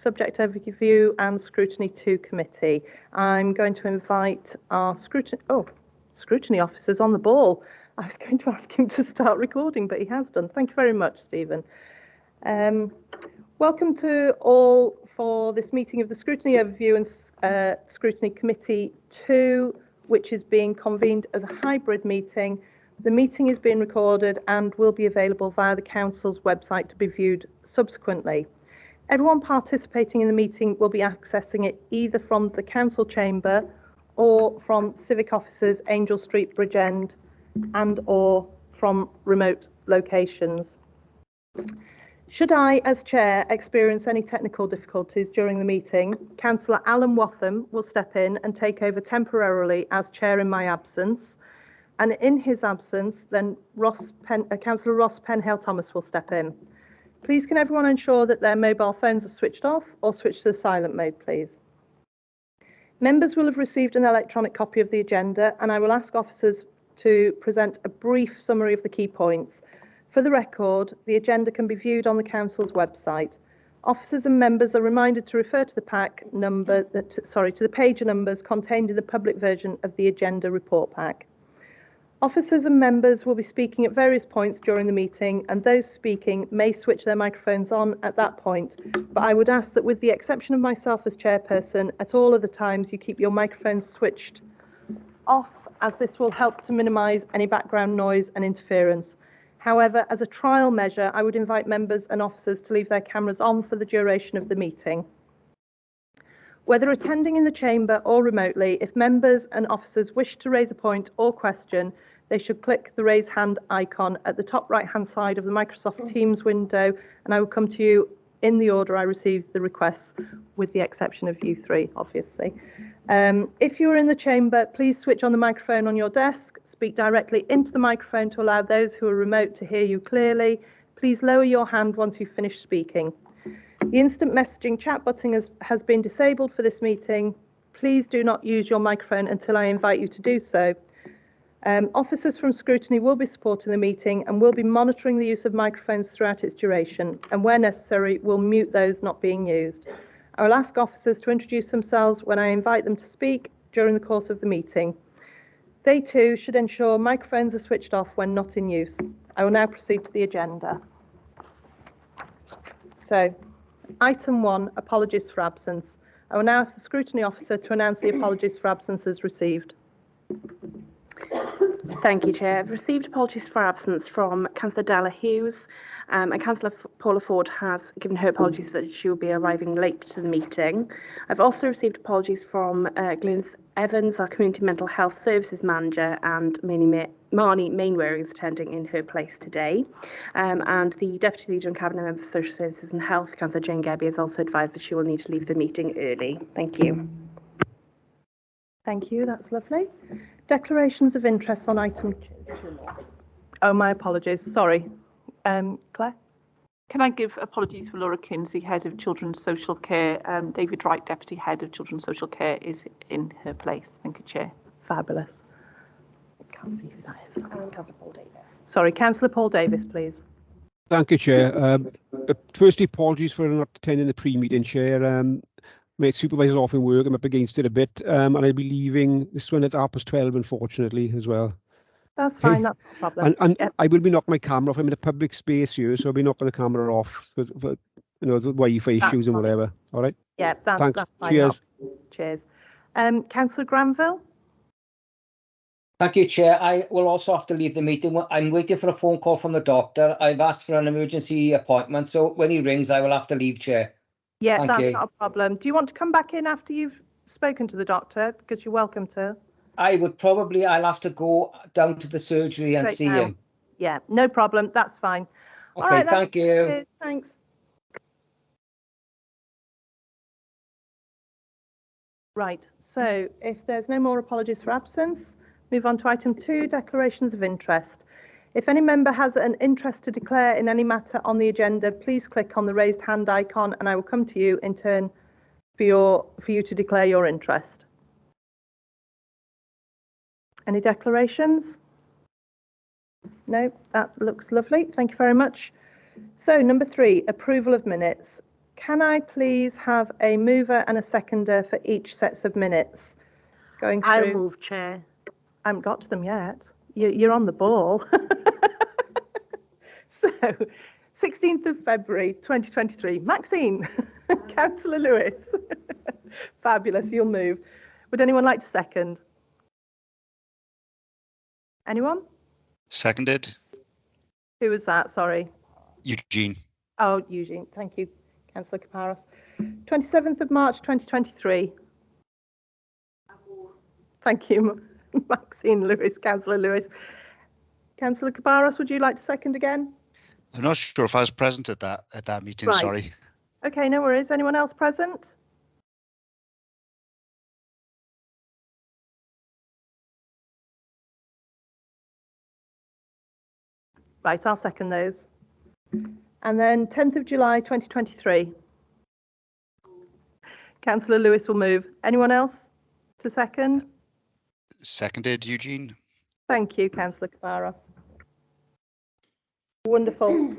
subject overview and scrutiny to committee. I'm going to invite our scrutiny officers on the ball. I was going to ask him to start recording, but he has done. Thank you very much, Stephen. Welcome to all for this meeting of the Scrutiny Overview and Scrutiny Committee 2, which is being convened as a hybrid meeting. The meeting is being recorded and will be available via the Council's website to be viewed subsequently. Everyone participating in the meeting will be accessing it either from the Council chamber or from Civic Offices, Angel Street, Bridgend, and or from remote locations. Should I, as Chair, experience any technical difficulties during the meeting, Councillor Alan Watham will step in and take over temporarily as Chair in my absence, and in his absence, then Councillor Ross Penhale-Thomas will step in. Please can everyone ensure that their mobile phones are switched off or switched to silent mode, please. Members will have received an electronic copy of the agenda, and I will ask officers to present a brief summary of the key points. For the record, the agenda can be viewed on the Council's website. Officers and members are reminded to refer to the to the page numbers contained in the public version of the agenda report pack. Officers and members will be speaking at various points during the meeting, and those speaking may switch their microphones on at that point, but I would ask that with the exception of myself as chairperson, at all other times you keep your microphones switched off, as this will help to minimise any background noise and interference. However, as a trial measure, I would invite members and officers to leave their cameras on for the duration of the meeting. Whether attending in the chamber or remotely, if members and officers wish to raise a point or question, they should click the raise hand icon at the top right-hand side of the Microsoft Teams window, and I will come to you in the order I received the requests, with the exception of you three, obviously. If you are in the chamber, please switch on the microphone on your desk, speak directly into the microphone to allow those who are remote to hear you clearly. Please lower your hand once you've finished speaking. The instant messaging chat button has been disabled for this meeting. Please do not use your microphone until I invite you to do so. Officers from Scrutiny will be supporting the meeting and will be monitoring the use of microphones throughout its duration, and where necessary will mute those not being used. I will ask officers to introduce themselves when I invite them to speak during the course of the meeting. They too should ensure microphones are switched off when not in use. I will now proceed to the agenda. So, item 1, apologies for absence. I will now ask the Scrutiny Officer to announce the apologies for absences received. Thank you, Chair. I've received apologies for absence from Councillor Dalla Hughes, and Councillor Paula Ford has given her apologies that she will be arriving late to the meeting. I've also received apologies from Glynis Evans, our Community Mental Health Services Manager, and Marnie Mainwaring is attending in her place today. And the Deputy Leader and Cabinet Member for Social Services and Health, Councillor Jane Gebby, has also advised that she will need to leave the meeting early. Thank you. Thank you, that's lovely. Declarations of interest on item 2. Oh, my apologies, sorry. Claire? Can I give apologies for Laura Kinsey, Head of Children's Social Care. David Wright, Deputy Head of Children's Social Care, is in her place. Thank you, Chair. Fabulous. Can't see who that is. Councillor Paul Davis. Sorry, Councillor Paul Davis, please. Thank you, Chair. Firstly, apologies for not attending the pre-meeting, Chair. My supervisor's off in work. I'm up against it a bit, and I'll be leaving this one at 12:30, unfortunately, as well. That's fine, that's no problem. And yep. I will be knocking my camera off. I'm in a public space here, so I'll be knocking the camera off for the Wi-Fi issues and whatever. All right? Yeah, thanks. That's fine. Cheers. Cheers. Councillor Granville? Thank you, Chair. I will also have to leave the meeting. I'm waiting for a phone call from the doctor. I've asked for an emergency appointment, so when he rings, I will have to leave, Chair. Yeah, that's not a problem. Do you want to come back in after you've spoken to the doctor? Because you're welcome to. I'll have to go down to the surgery and see him. Yeah, no problem. That's fine. Okay, all right, thank you. Thanks. Right, so if there's no more apologies for absence, move on to item 2, declarations of interest. If any member has an interest to declare in any matter on the agenda, please click on the raised hand icon and I will come to you in turn for you to declare your interest. Any declarations? No, that looks lovely. Thank you very much. So number 3, approval of minutes. Can I please have a mover and a seconder for each sets of minutes? Going through. I'll move, Chair. I haven't got to them yet. You're on the ball. So, 16th of February 2023. Maxine, Councillor Lewis. Fabulous, you'll move. Would anyone like to second? Anyone? Seconded. Who was that? Sorry. Eugene. Oh, Eugene. Thank you, Councillor Kaparos. 27th of March 2023. Thank you, Maxine Lewis, Councillor Lewis. Councillor Kaparos, would you like to second again? I'm not sure if I was present at that meeting. Right. Sorry. Okay, no worries. Anyone else present? Right, I'll second those. And then 10th of July 2023. Councillor Lewis will move. Anyone else to second? Seconded, Eugene. Thank you, Councillor Kaparos. Wonderful.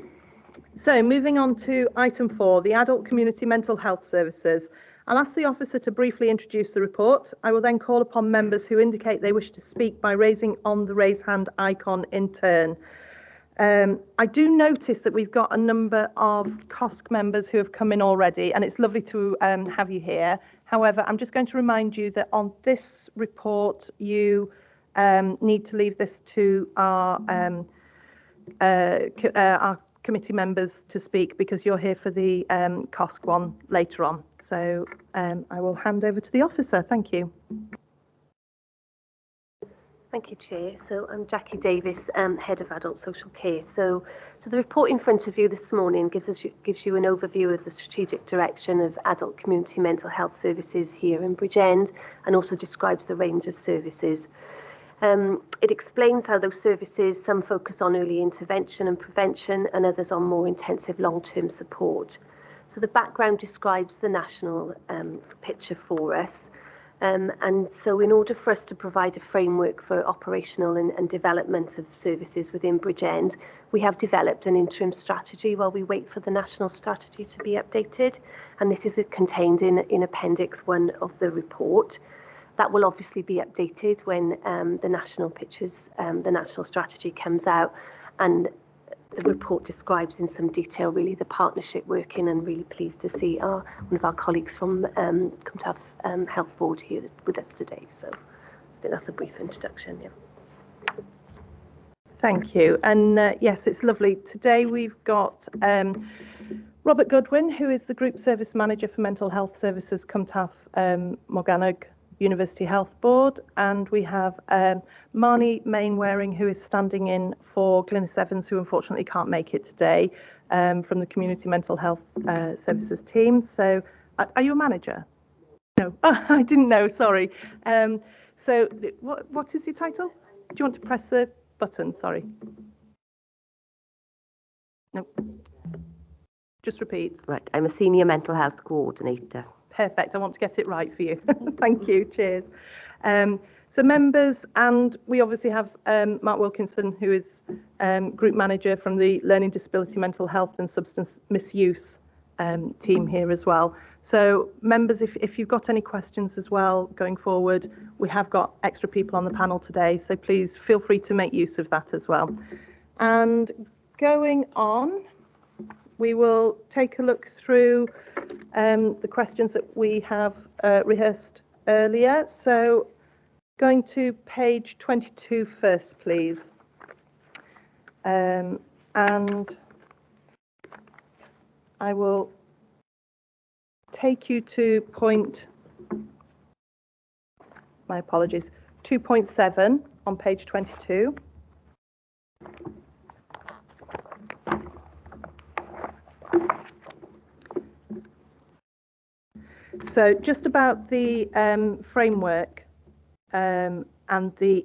So moving on to item 4, the Adult Community Mental Health Services. I'll ask the officer to briefly introduce the report. I will then call upon members who indicate they wish to speak by raising on the raise hand icon in turn. I do notice that we've got a number of COSC members who have come in already, and it's lovely to have you here. However, I'm just going to remind you that on this report, you need to leave this to our committee members to speak, because you're here for the COSC one later on. So I will hand over to the officer. Thank you. Thank you, Chair. So I'm Jackie Davis, Head of Adult Social Care. So the report in front of you this morning gives you an overview of the strategic direction of adult community mental health services here in Bridgend, and also describes the range of services. It explains how those services, some focus on early intervention and prevention, and others on more intensive long-term support. So the background describes the national picture for us. And so in order for us to provide a framework for operational and development of services within Bridgend, we have developed an interim strategy while we wait for the national strategy to be updated. And this is contained in Appendix 1 of the report. That will obviously be updated when the national pictures, the national strategy comes out, and the report describes in some detail really the partnership working, and really pleased to see one of our colleagues from Cwmtaf Health Board here with us today. So I think that's a brief introduction. Yeah. Thank you. And yes, it's lovely. Today we've got Robert Goodwin, who is the Group Service Manager for Mental Health Services, Cwmtaf Morgannwg University Health Board, and we have Marnie Mainwaring, who is standing in for Glynis Evans, who unfortunately can't make it today, from the Community Mental Health Services team. So are you a manager? No, I didn't know, sorry. So what is your title? Do you want to press the button? Sorry. No. Just repeat. Right, I'm a Senior Mental Health Coordinator. Perfect. I want to get it right for you. Thank you. Cheers. So members, and we obviously have Mark Wilkinson, who is Group Manager from the Learning Disability, Mental Health and Substance Misuse team here as well. So members, if you've got any questions as well going forward, we have got extra people on the panel today, so please feel free to make use of that as well. And going on, we will take a look through the questions that we have rehearsed earlier. So going to page 22 first, please. And I will take you to my apologies, 2.7 on page 22. So just about the framework and the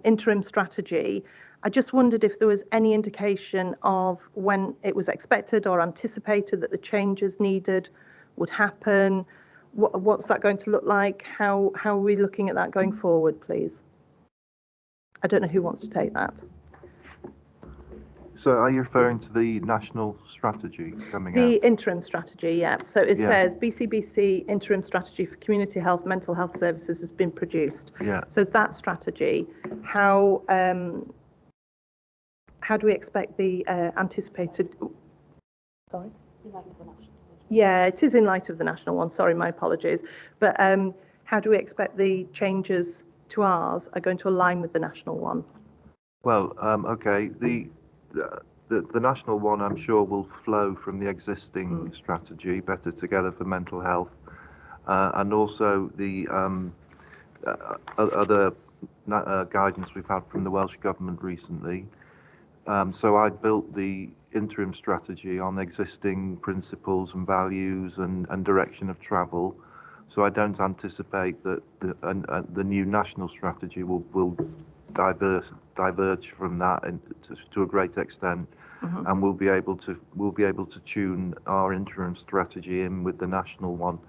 interim strategy, I just wondered if there was any indication of when it was expected or anticipated that the changes needed would happen. What's that going to look like? How are we looking at that going forward, please? I don't know who wants to take that. So are you referring to the national strategy coming The out? interim strategy, yeah. So it Yeah. says BCBC interim strategy for community health, mental health services has been produced. Yeah. So that strategy, how do we expect the anticipated? Sorry. Yeah, it is in light of the national one. Sorry, my apologies. But how do we expect the changes to ours are going to align with the national one? Well, okay. The national one, I'm sure, will flow from the existing strategy, Better Together for Mental Health, and also the other guidance we've had from the Welsh Government recently. So I built the interim strategy on existing principles and values and direction of travel. So I don't anticipate that the new national strategy will diverge from that to a great extent, and we'll be able to tune our interim strategy in with the national one,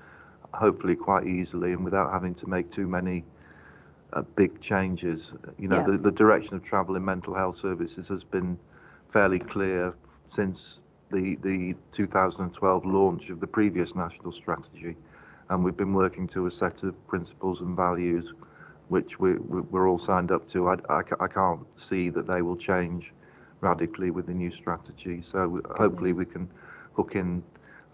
hopefully quite easily and without having to make too many big changes. You know, Yeah. the direction of travel in mental health services has been fairly clear since the 2012 launch of the previous national strategy, and we've been working to a set of principles and values which we're all signed up to. I can't see that they will change radically with the new strategy, so hopefully we can hook in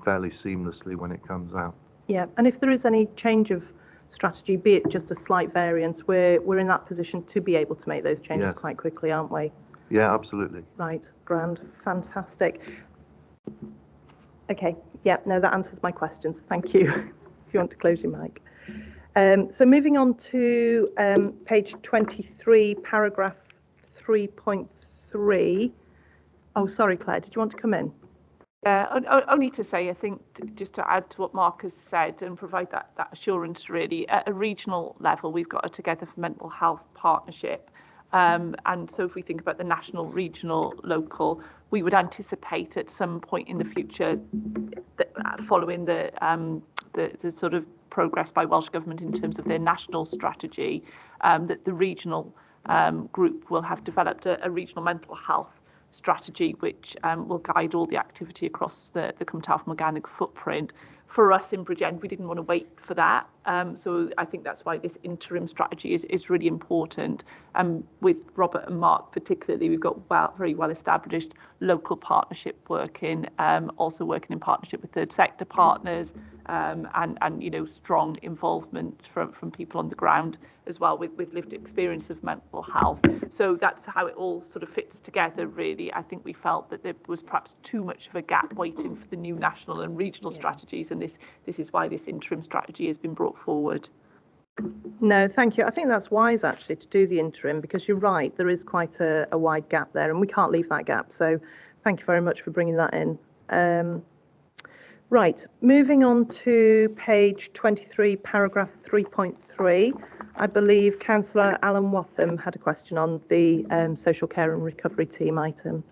fairly seamlessly when it comes out. Yeah, and if there is any change of strategy, be it just a slight variance, we're in that position to be able to make those changes Yes. quite quickly, aren't we? Yeah, absolutely. Right, grand, fantastic. Okay, yeah, no, that answers my questions. Thank you. If you want to close your mic. So moving on to page 23, paragraph 3.3. Oh, sorry, Claire, did you want to come in? Only to say, I think, just to add to what Mark has said and provide that assurance really, at a regional level, we've got a Together for Mental Health partnership. And so if we think about the national, regional, local, we would anticipate at some point in the future, that, following the sort of progress by Welsh Government in terms of their national strategy, that the regional group will have developed a regional mental health strategy which will guide all the activity across the Cwm Morgannwg footprint. For us in Bridgend, we didn't want to wait for that, so I think that's why this interim strategy is really important. With Robert and Mark particularly, we've got very well established local partnership working, also working in partnership with third sector partners, and you know, strong involvement from people on the ground as well with lived experience of mental health. So that's how it all sort of fits together really. I think we felt that there was perhaps too much of a gap waiting for the new national and regional strategies, and this is why this interim strategy has been brought forward. No, thank you. I think that's wise actually to do the interim, because you're right, there is quite a wide gap there and we can't leave that gap. So thank you very much for bringing that in. Right, moving on to page 23, paragraph 3.3. I believe Councillor Alan Watham had a question on the social care and recovery team item.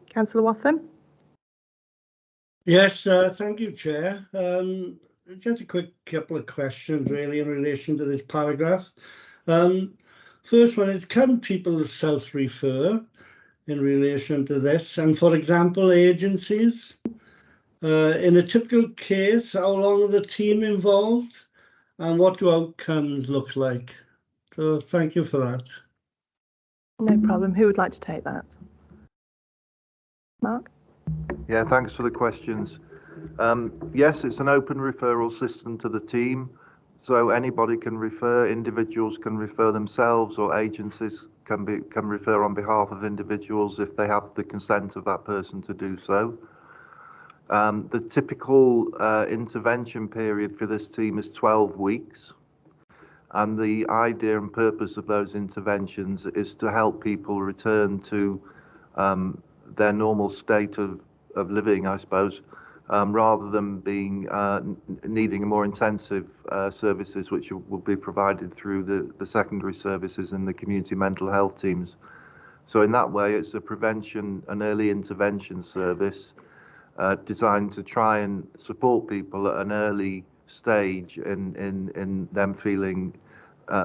Councillor Watham? Yes, thank you, Chair. Just a quick couple of questions really in relation to this paragraph. First one is, can people self-refer in relation to this? And for example, agencies, in a typical case, how long are the team involved and what do outcomes look like? So thank you for that. No problem. Who would like to take that? Mark? Yeah, thanks for the questions. Yes, it's an open referral system to the team, so anybody can refer, individuals can refer themselves, or agencies can refer on behalf of individuals if they have the consent of that person to do so. The typical intervention period for this team is 12 weeks, and the idea and purpose of those interventions is to help people return to their normal state of living, I suppose, rather than being needing more intensive services which will be provided through the secondary services and the community mental health teams. So in that way, it's a prevention and early intervention service designed to try and support people at an early stage in them feeling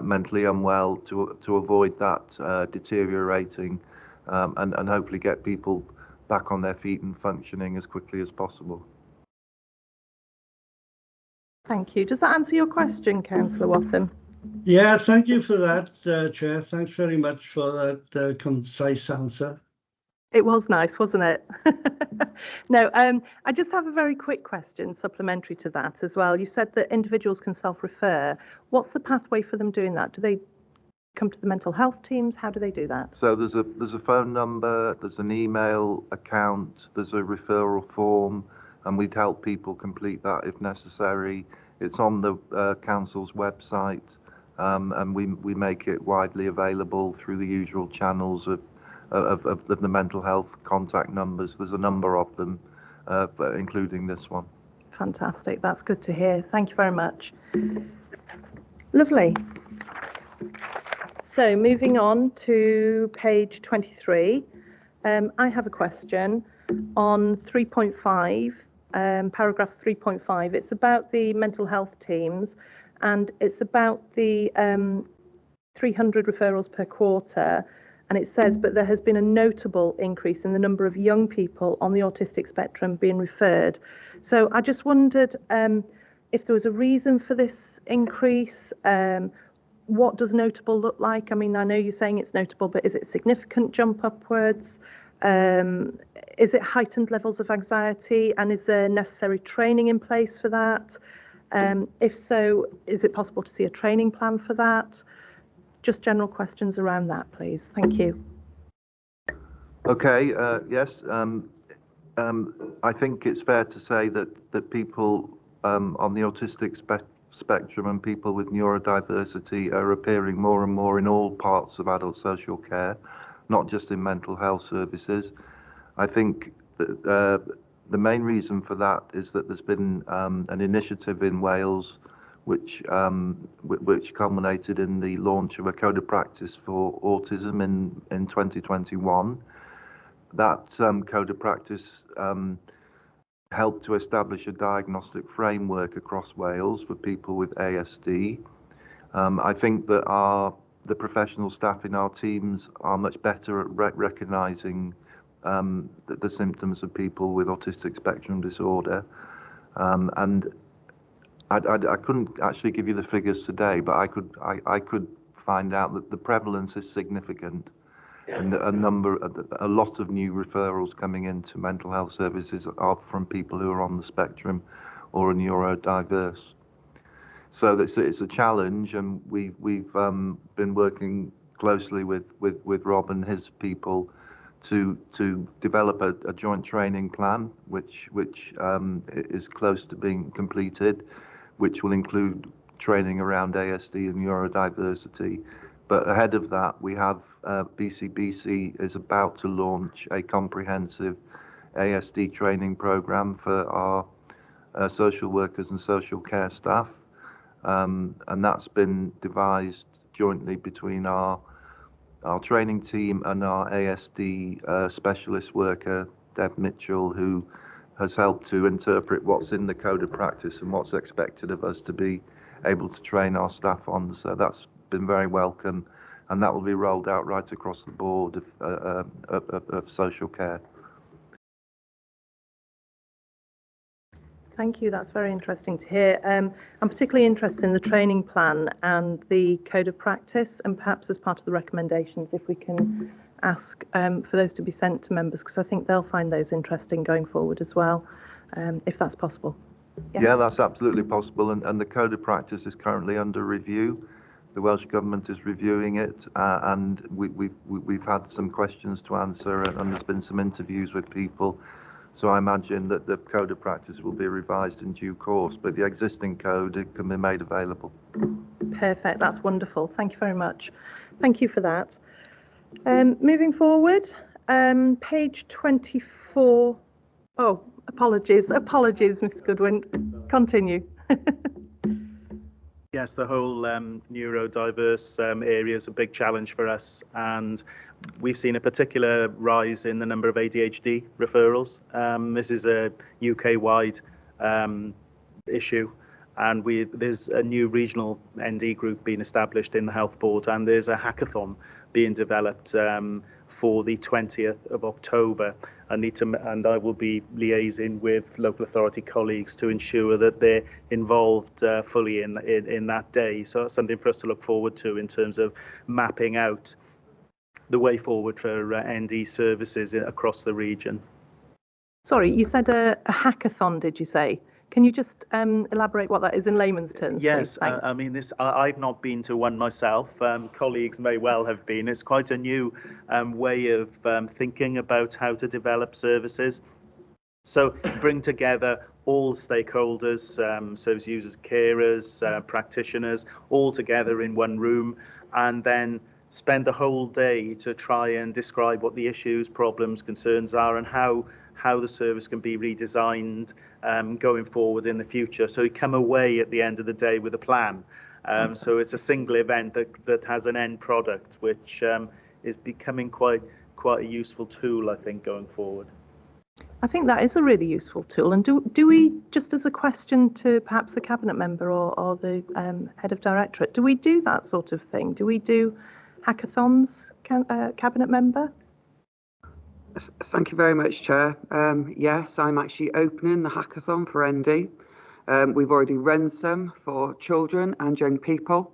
mentally unwell, to avoid that deteriorating and hopefully get people back on their feet and functioning as quickly as possible. Thank you. Does that answer your question, Councillor Wattham? Yeah, thank you for that, Chair. Thanks very much for that concise answer. It was nice, wasn't it? No, I just have a very quick question supplementary to that as well. You said that individuals can self-refer. What's the pathway for them doing that? Do they come to the mental health teams? How do they do that? So there's a phone number, there's an email account, there's a referral form, and we'd help people complete that if necessary. It's on the council's website, and we make it widely available through the usual channels of the mental health contact numbers. There's a number of them, but including this one. Fantastic. That's good to hear. Thank you very much. Lovely. So moving on to page 23, I have a question on 3.5, paragraph 3.5. It's about the mental health teams, and it's about the 300 referrals per quarter. And it says, but there has been a notable increase in the number of young people on the autistic spectrum being referred. So I just wondered if there was a reason for this increase. What does notable look like? I mean, I know you're saying it's notable, but is it a significant jump upwards? Is it heightened levels of anxiety? And is there necessary training in place for that? If so, is it possible to see a training plan for that? Just general questions around that, please. Thank you. Okay, yes. I think it's fair to say that people on the autistic spectrum and people with neurodiversity are appearing more and more in all parts of adult social care, not just in mental health services. I think that the main reason for that is that there's been an initiative in Wales which culminated in the launch of a code of practice for autism in 2021. That code of practice helped to establish a diagnostic framework across Wales for people with ASD. I think that the professional staff in our teams are much better at recognising the symptoms of people with autistic spectrum disorder, and I couldn't actually give you the figures today, but I could find out that the prevalence is significant, and a lot of new referrals coming into mental health services are from people who are on the spectrum or are neurodiverse. So it's a challenge, and we've been working closely with Rob and his people to develop a joint training plan, which is close to being completed, which will include training around ASD and neurodiversity. But ahead of that, we have BCBC is about to launch a comprehensive ASD training program for our social workers and social care staff, and that's been devised jointly between our training team and our ASD specialist worker, Deb Mitchell, who has helped to interpret what's in the code of practice and what's expected of us to be able to train our staff on. So that's been very welcome, and that will be rolled out right across the board of social care. Thank you. That's very interesting to hear. I'm particularly interested in the training plan and the code of practice, and perhaps as part of the recommendations, if we can ask for those to be sent to members, because I think they'll find those interesting going forward as well, if that's possible. Yeah, that's absolutely possible, and the code of practice is currently under review. The Welsh Government is reviewing it, and we've had some questions to answer, and there's been some interviews with people. So I imagine that the code of practice will be revised in due course, but the existing code, it can be made available. Perfect. That's wonderful. Thank you very much. Thank you for that. Moving forward, page 24. Oh, apologies, Mr. Goodwin. Continue. Yes, the whole neurodiverse area is a big challenge for us, and we've seen a particular rise in the number of ADHD referrals. This is a UK-wide issue, and there's a new regional ND group being established in the Health Board, and there's a hackathon being developed for the 20th of October. And I will be liaising with local authority colleagues to ensure that they're involved fully in that day. So that's something for us to look forward to in terms of mapping out the way forward for ND services across the region. Sorry, you said a hackathon, did you say? Can you just elaborate what that is in layman's terms? Yes, please? I mean, I've not been to one myself. Colleagues may well have been. It's quite a new way of thinking about how to develop services. So bring together all stakeholders, service users, carers, practitioners, all together in one room, and then spend the whole day to try and describe what the issues, problems, concerns are, and how the service can be redesigned going forward in the future. So you come away at the end of the day with a plan. So it's a single event that has an end product, which is becoming quite a useful tool, I think, going forward. I think that is a really useful tool. And do we, just as a question to perhaps the cabinet member or the head of directorate, do we do that sort of thing? Do we do hackathons, cabinet member? Thank you very much, Chair. Yes, I'm actually opening the hackathon for ND. We've already run some for children and young people.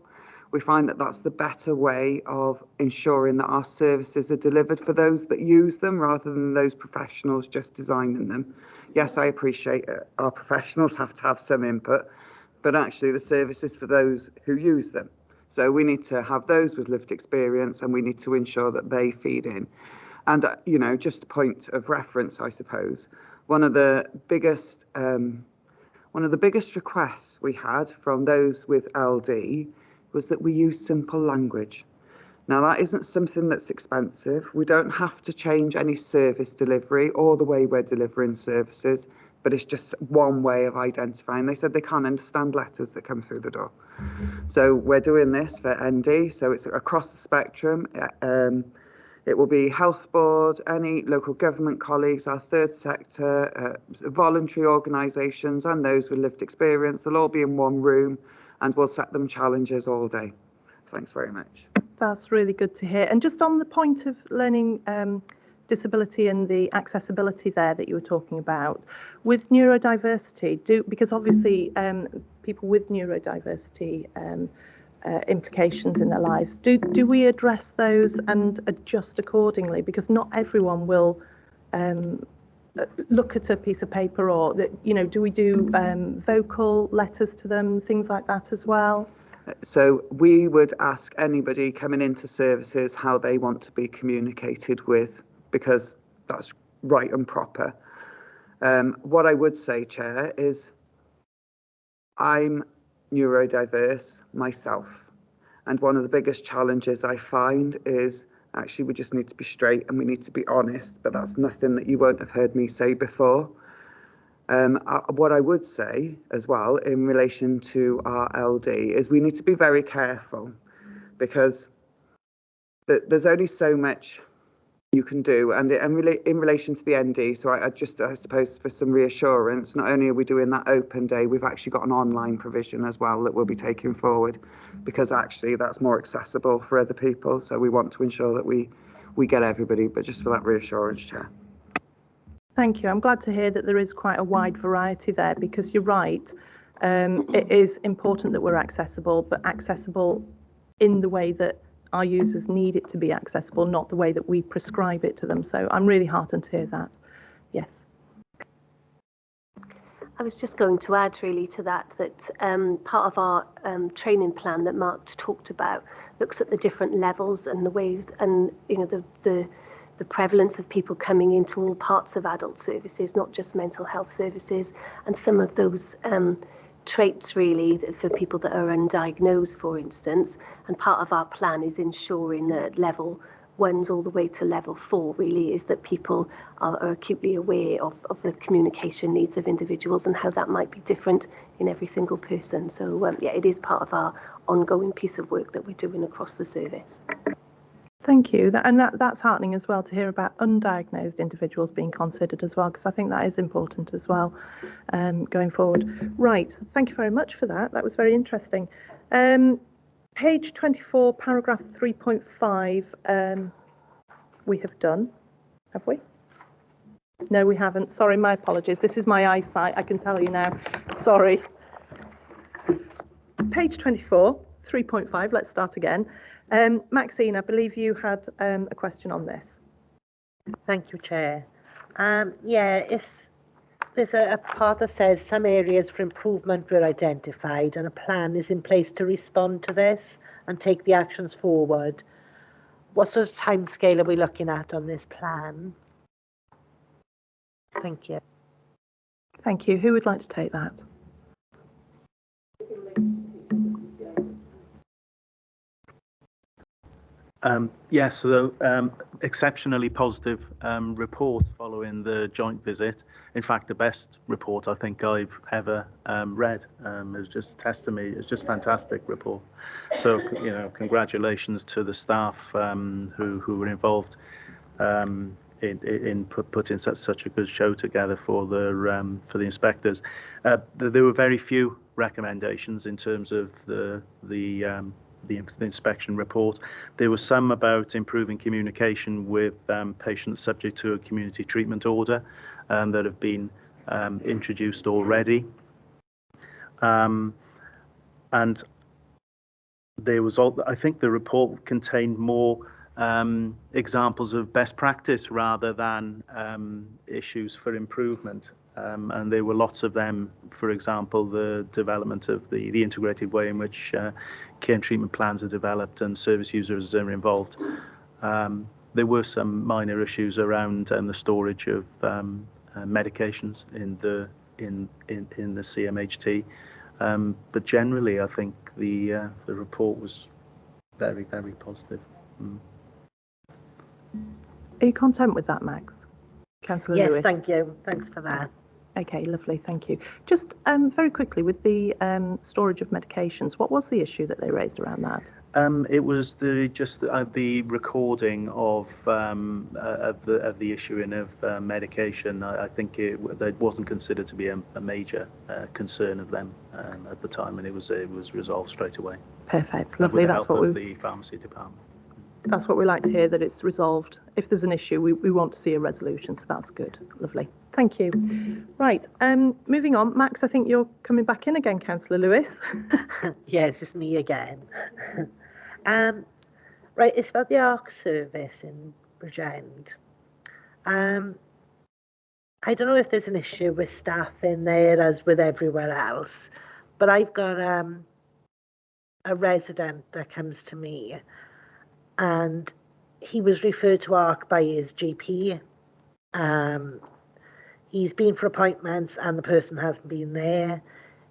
We find that that's the better way of ensuring that our services are delivered for those that use them rather than those professionals just designing them. Yes, I appreciate it. Our professionals have to have some input, but actually the service is for those who use them. So we need to have those with lived experience, and we need to ensure that they feed in. And, you know, just a point of reference, I suppose, one of the biggest requests we had from those with LD was that we use simple language. Now, that isn't something that's expensive. We don't have to change any service delivery or the way we're delivering services, but it's just one way of identifying. They said they can't understand letters that come through the door. So we're doing this for ND, so it's across the spectrum. It will be health board, any local government colleagues, our third sector, voluntary organisations and those with lived experience. They'll all be in one room and we'll set them challenges all day. Thanks very much. That's really good to hear. And just on the point of learning disability and the accessibility there that you were talking about, with neurodiversity, because obviously people with neurodiversity implications in their lives, do we address those and adjust accordingly? Because not everyone will look at a piece of paper, or that, you know, do we do vocal letters to them, things like that as well? So we would ask anybody coming into services how they want to be communicated with, because that's right and proper. What I would say, Chair, is I'm neurodiverse myself, and one of the biggest challenges I find is actually we just need to be straight and we need to be honest, but that's nothing that you won't have heard me say before. What I would say as well in relation to our LD is we need to be very careful, because there's only so much you can do, and in relation to the ND, so I suppose for some reassurance, not only are we doing that open day, we've actually got an online provision as well that we'll be taking forward, because actually that's more accessible for other people, so we want to ensure that we get everybody, but just for that reassurance, Chair. Thank you. I'm glad to hear that there is quite a wide variety there, because you're right, it is important that we're accessible, but accessible in the way that our users need it to be accessible, not the way that we prescribe it to them. So I'm really heartened to hear that. Yes. I was just going to add really to that part of our training plan that Mark talked about looks at the different levels and the ways, and you know, the prevalence of people coming into all parts of adult services, not just mental health services, and some of those traits really for people that are undiagnosed, for instance. And part of our plan is ensuring that level 1s all the way to level 4 really is that people are acutely aware of the communication needs of individuals and how that might be different in every single person. So yeah, it is part of our ongoing piece of work that we're doing across the service. Thank you. That's heartening as well to hear about undiagnosed individuals being considered as well, because I think that is important as well going forward. Right, thank you very much for that. That was very interesting. Page 24, paragraph 3.5. we have done, have we? No, we haven't. Sorry, my apologies. This is my eyesight, I can tell you now. Sorry. Page 24, 3.5, let's start again. Maxine, I believe you had a question on this. Thank you, Chair. Yeah, if there's a part that says some areas for improvement were identified and a plan is in place to respond to this and take the actions forward, what sort of timescale are we looking at on this plan? Thank you. Thank you. Who would like to take that? Yes, so exceptionally positive report following the joint visit. In fact, the best report I think I've ever read. It was just testimony. It's just fantastic report. So, you know, congratulations to the staff who were involved in putting such a good show together for the inspectors. There were very few recommendations in terms of the inspection report. There was some about improving communication with patients subject to a community treatment order that have been introduced already. And there was I think the report contained more examples of best practice rather than issues for improvement. And there were lots of them. For example, the development of the integrated way in which care and treatment plans are developed and service users are involved. There were some minor issues around the storage of medications in the CMHT, but generally, I think the report was very, very positive. Are you content with that, Max? Councillor Yes, Lewis? thank you. Thanks for that. Okay, lovely, thank you. Just very quickly, with the storage of medications, what was the issue that they raised around that? It was the recording of the issuing of medication. I think that wasn't considered to be a major concern of them at the time, and it was resolved straight away. Perfect, lovely. With the That's help what of we. the pharmacy department. That's what we like to hear, that it's resolved. If there's an issue, we want to see a resolution, so that's good. Lovely. Thank you. Right, moving on. Max, I think you're coming back in again, Councillor Lewis. Yes, it's me again. Right, it's about the ARC service in Bridgend. I don't know if there's an issue with staff in there as with everywhere else, but I've got a resident that comes to me and he was referred to ARC by his GP. He's been for appointments and the person hasn't been there.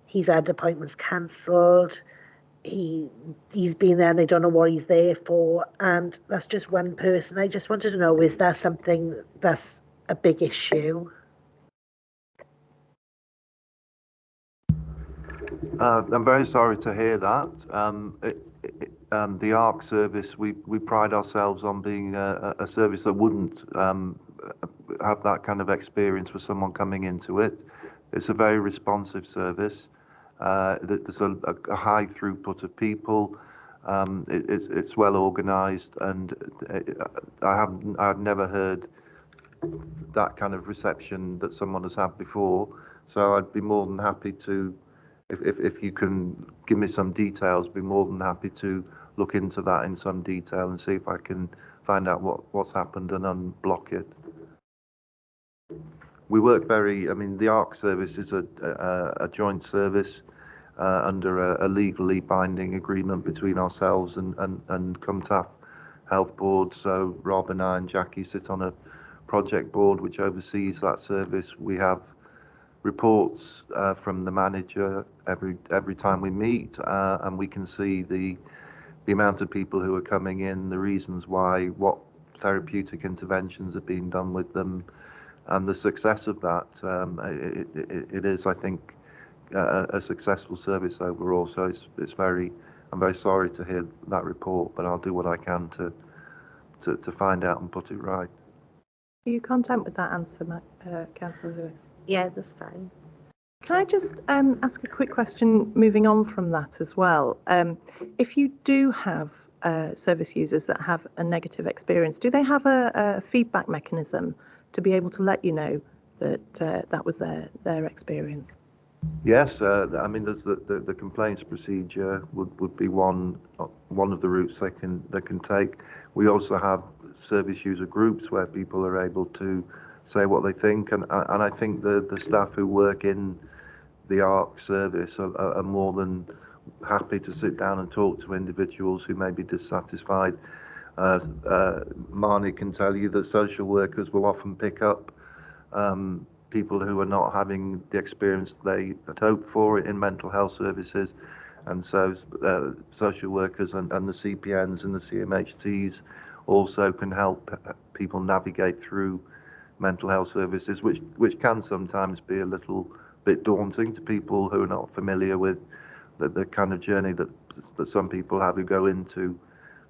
He's had appointments cancelled. He's been there and they don't know what he's there for, and that's just one person. I just wanted to know, is that something that's a big issue? I'm very sorry to hear that. The ARC service, we pride ourselves on being a service that wouldn't have that kind of experience with someone coming into it. It's a very responsive service. There's a high throughput of people. It's well organised, and I've never heard that kind of reception that someone has had before. So I'd be more than happy to, if you can give me some details, be more than happy to look into that in some detail and see if I can find out what's happened and unblock it. We work the ARC service is a joint service under a legally binding agreement between ourselves and CumTAF Health Board. So Rob and I and Jackie sit on a project board which oversees that service. We have reports from the manager every time we meet, and we can see the amount of people who are coming in, the reasons why, what therapeutic interventions are being done with them, and the success of that. It is, I think, a successful service overall. So I'm very sorry to hear that report, but I'll do what I can to find out and put it right. Are you content with that answer, Councillor Lewis? Yeah, that's fine. Can I just ask a quick question moving on from that as well? If you do have service users that have a negative experience, do they have a feedback mechanism to be able to let you know that that was their experience? Yes, I mean, there's the complaints procedure would be one of the routes they can take. We also have service user groups where people are able to say what they think, and I think the staff who work in the ARC service are more than happy to sit down and talk to individuals who may be dissatisfied. Marnie can tell you that social workers will often pick up people who are not having the experience they had hoped for in mental health services, and so social workers and the CPNs and the CMHTs also can help people navigate through mental health services, which can sometimes be a little bit daunting to people who are not familiar with the kind of journey that some people have who go into,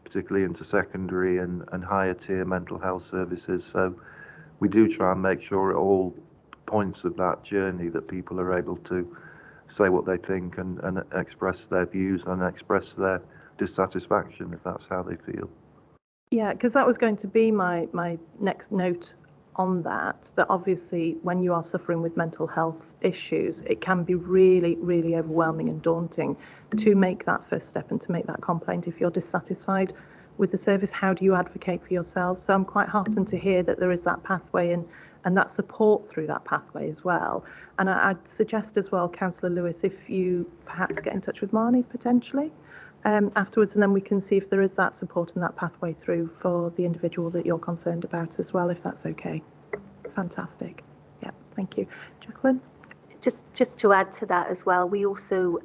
particularly into secondary and higher tier mental health services. So we do try and make sure at all points of that journey that people are able to say what they think and express their views and express their dissatisfaction if that's how they feel. Yeah, because that was going to be my next note on that obviously when you are suffering with mental health issues, it can be really, really overwhelming and daunting to make that first step and to make that complaint. If you're dissatisfied with the service, how do you advocate for yourself? So I'm quite heartened to hear that there is that pathway and that support through that pathway as well. And I'd suggest as well, Councillor Lewis, if you perhaps get in touch with Marnie potentially afterwards, and then we can see if there is that support and that pathway through for the individual that you're concerned about as well, if that's okay. Fantastic. Yeah, thank you. Jacqueline? Just to add to that as well, we also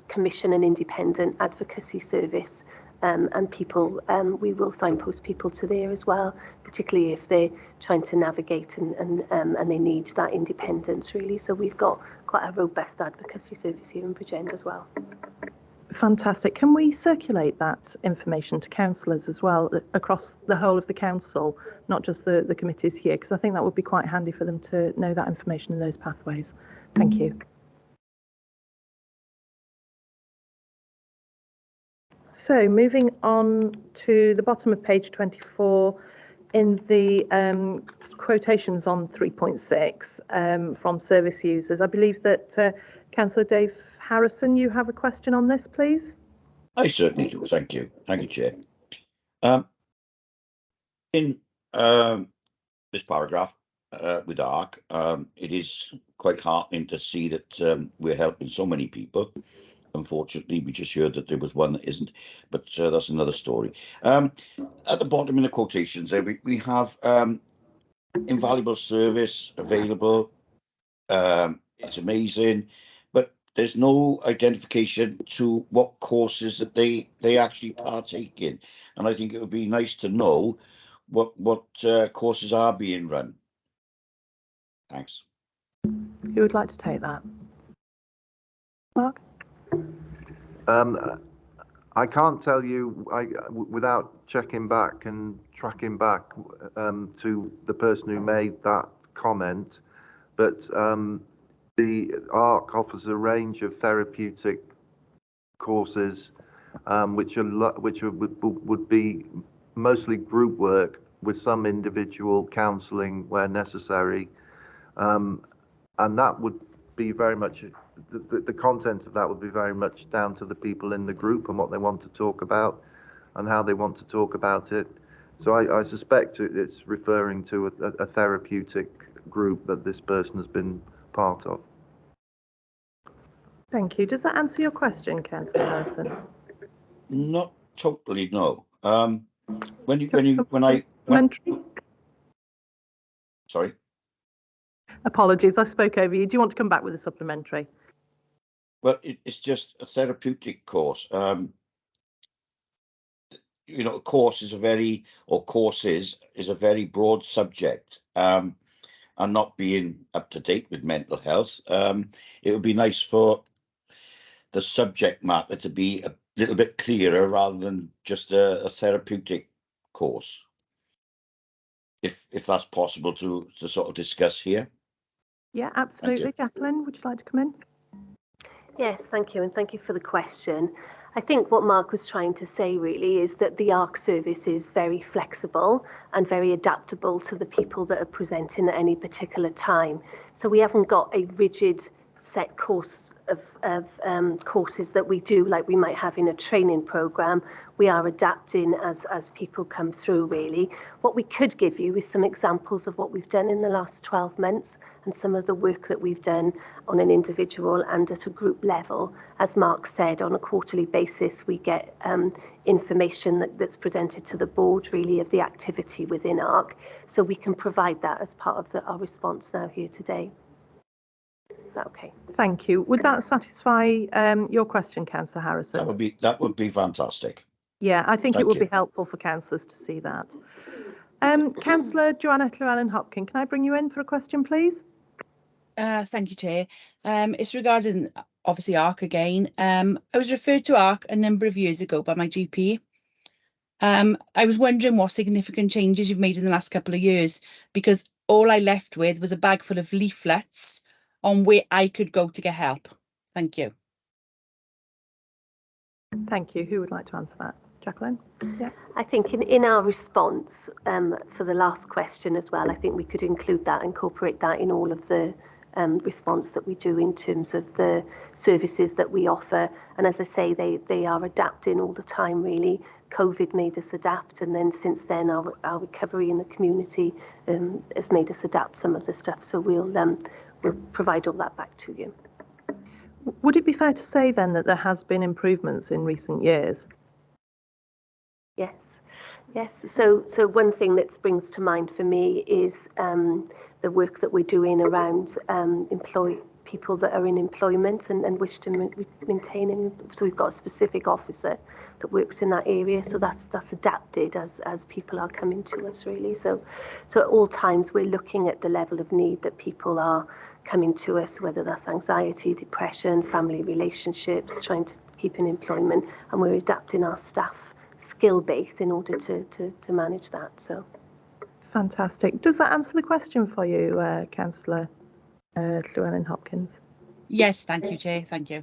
commission an independent advocacy service, and people, we will signpost people to there as well, particularly if they're trying to navigate and they need that independence really. So we've got quite a robust advocacy service here in Bridgend as well. Fantastic. Can we circulate that information to councillors as well across the whole of the council, not just the committees here? Because I think that would be quite handy for them to know that information in those pathways. Thank you. So moving on to the bottom of page 24, in the quotations on 3.6 from service users, I believe that Councillor Dave Harrison, you have a question on this, please? I certainly do. Thank you. Thank you, Chair. In this paragraph with ARC, it is quite heartening to see that we're helping so many people. Unfortunately, we just heard that there was one that isn't, but that's another story. At the bottom in the quotations there, we have invaluable service available. It's amazing, but there's no identification to what courses that they actually partake in. And I think it would be nice to know what courses are being run. Thanks. Who would like to take that? Mark? I can't tell you without checking back and tracking back to the person who made that comment, but the ARC offers a range of therapeutic courses which would be mostly group work with some individual counselling where necessary, and that would be very much the content of that would be very much down to the people in the group and what they want to talk about and how they want to talk about it. So I suspect it's referring to a therapeutic group that this person has been part of. Thank you. Does that answer your question, Councillor Harrison? Not totally, no. Sorry. Apologies, I spoke over you. Do you want to come back with a supplementary? Well, it's just a therapeutic course. You know, a course is courses is a very broad subject, and not being up to date with mental health. It would be nice for the subject matter to be a little bit clearer rather than just a therapeutic course. If that's possible to sort of discuss here. Yeah, absolutely. Jacqueline, would you like to come in? Yes, thank you, and thank you for the question. I think what Mark was trying to say really is that the ARC service is very flexible and very adaptable to the people that are presenting at any particular time. So we haven't got a rigid set course of courses that we do like we might have in a training program. We are adapting as people come through really. What we could give you is some examples of what we've done in the last 12 months and some of the work that we've done on an individual and at a group level. As Mark said, on a quarterly basis, we get information that's presented to the board really of the activity within ARC. So we can provide that as part of our response now here today. Is that okay? Thank you. Would that satisfy your question, Councillor Harrison? That would be fantastic. Yeah, I think Thank it would you. be helpful for councillors to see that. Councillor Joanna Llewellyn-Hopkins, can I bring you in for a question, please? Thank you, Chair. It's regarding, obviously, ARC again. I was referred to ARC a number of years ago by my GP. I was wondering what significant changes you've made in the last couple of years, because all I left with was a bag full of leaflets on where I could go to get help. Thank you. Thank you. Who would like to answer that? Jacqueline? Yeah. I think in our response for the last question as well, I think we could include that, incorporate that in all of the response that we do in terms of the services that we offer. And as I say, they are adapting all the time, really. COVID made us adapt, and then since then our recovery in the community has made us adapt some of the stuff. So we'll provide all that back to you. Would it be fair to say then that there has been improvements in recent years? Yes, yes. So one thing that springs to mind for me is the work that we're doing around people that are in employment and wish to maintain it. So we've got a specific officer that works in that area. So that's adapted as people are coming to us, really. So at all times we're looking at the level of need that people are coming to us, whether that's anxiety, depression, family relationships, trying to keep in employment, and we're adapting our staff skill base in order to manage that. So fantastic. Does that answer the question for you, Councillor Llewellyn-Hopkins? Yes, thank you, Chair. Thank you.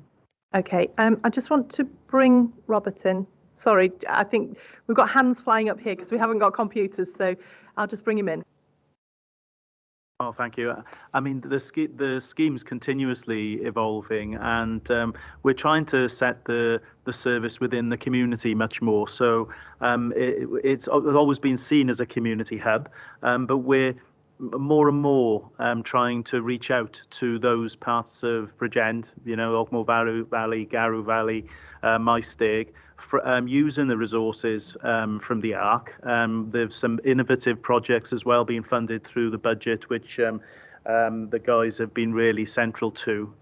Okay, I just want to bring Robert in. Sorry, I think we've got hands flying up here because we haven't got computers, so I'll just bring him in. Oh, thank you. I mean, the scheme's continuously evolving, and we're trying to set the service within the community much more. So it's always been seen as a community hub, but we're more and more trying to reach out to those parts of Bridgend, Ogmore Valley, Garw Valley, Maesteg, using the resources from the ARC. There's some innovative projects as well being funded through the budget, which the guys have been really central to.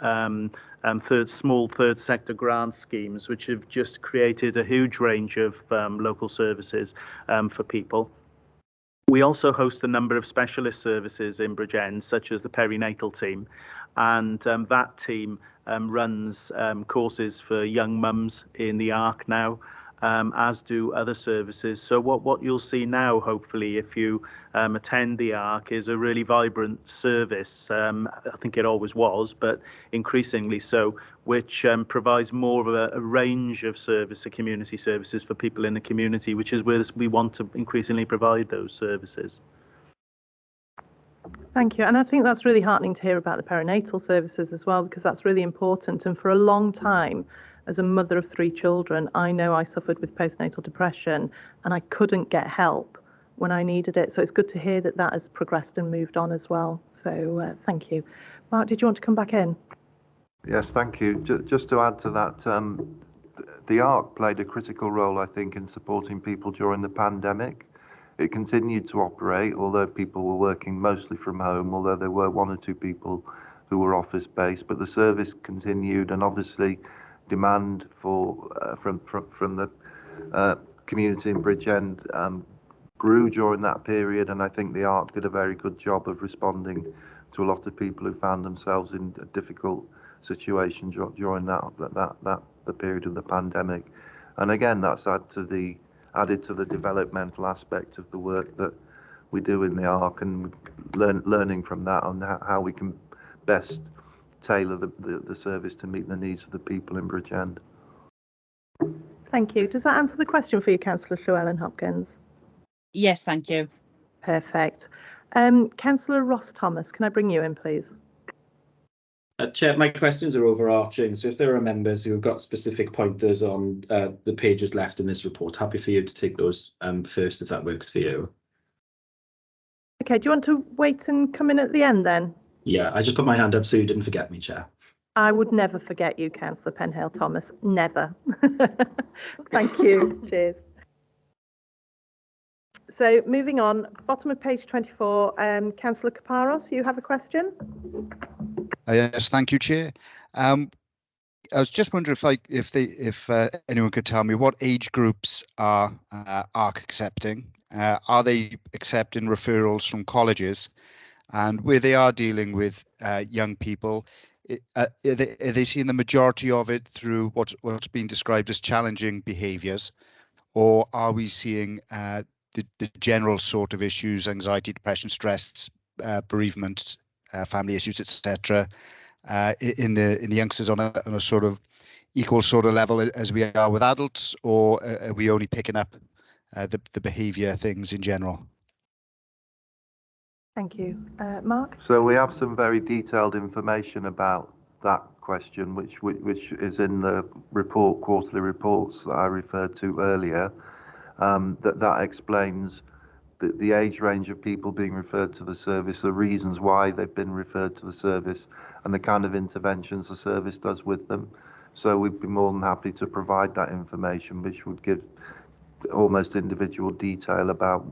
Small third sector grant schemes, which have just created a huge range of local services for people. We also host a number of specialist services in Bridgend, such as the perinatal team, and that team runs courses for young mums in the ARC now, as do other services. So what you'll see now, hopefully, if you attend the ARC, is a really vibrant service. I think it always was, but increasingly so, which provides more of a range of community services for people in the community, which is where we want to increasingly provide those services. Thank you. And I think that's really heartening to hear about the perinatal services as well, because that's really important. And for a long time, as a mother of 3 children, I know I suffered with postnatal depression and I couldn't get help when I needed it. So it's good to hear that that has progressed and moved on as well. So thank you. Mark, did you want to come back in? Yes, thank you. Just to add to that, the ARC played a critical role, I think, in supporting people during the pandemic. It continued to operate, although people were working mostly from home, although there were 1 or 2 people who were office-based, but the service continued, and obviously demand from the community in Bridgend grew during that period, and I think the ARC did a very good job of responding to a lot of people who found themselves in a difficult situation during the period of the pandemic. And again, that's added to the developmental aspect of the work that we do in the ARC, and learning from that on how we can best tailor the service to meet the needs of the people in Bridgend. Thank you. Does that answer the question for you, Councillor Llewellyn Hopkins? Yes, thank you. Perfect. Councillor Ross Thomas, can I bring you in, please? Chair, my questions are overarching, so if there are members who have got specific pointers on the pages left in this report, happy for you to take those first, if that works for you. Okay, do you want to wait and come in at the end then? Yeah, I just put my hand up so you didn't forget me, Chair. I would never forget you, Councillor Penhale Thomas, never. Thank you, cheers. So moving on, bottom of page 24, Councillor Kaparos, you have a question? Yes, thank you, Chair. I was just wondering if anyone could tell me what age groups are ARC accepting. Are they accepting referrals from colleges? And where they are dealing with young people, are they seeing the majority of it through what's been described as challenging behaviours, or are we seeing the general sort of issues, anxiety, depression, stress, bereavement, family issues, etc., in the youngsters on a sort of equal sort of level as we are with adults, or are we only picking up the behaviour things in general? Thank you. Mark? So we have some very detailed information about that question, which is in the report, quarterly reports that I referred to earlier. That explains the age range of people being referred to the service, the reasons why they've been referred to the service, and the kind of interventions the service does with them. So we'd be more than happy to provide that information, which would give almost individual detail about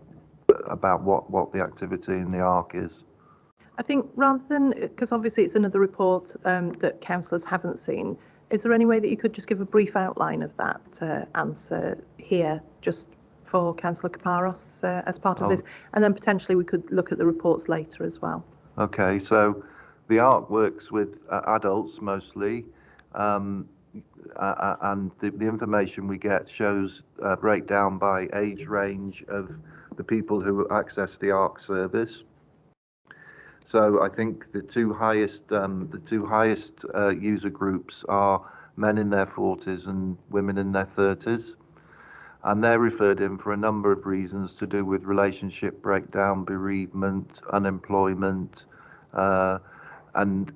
what the activity in the ARC is. I think rather than, because obviously it's another report that councillors haven't seen, is there any way that you could just give a brief outline of that answer here, just for Councillor Kaparos as part of this, and then potentially we could look at the reports later as well. Okay, so the ARC works with adults mostly, and the information we get shows a breakdown by age range of the people who access the ARC service. So I think the two highest user groups are men in their 40s and women in their 30s, and they're referred in for a number of reasons to do with relationship breakdown, bereavement, unemployment, and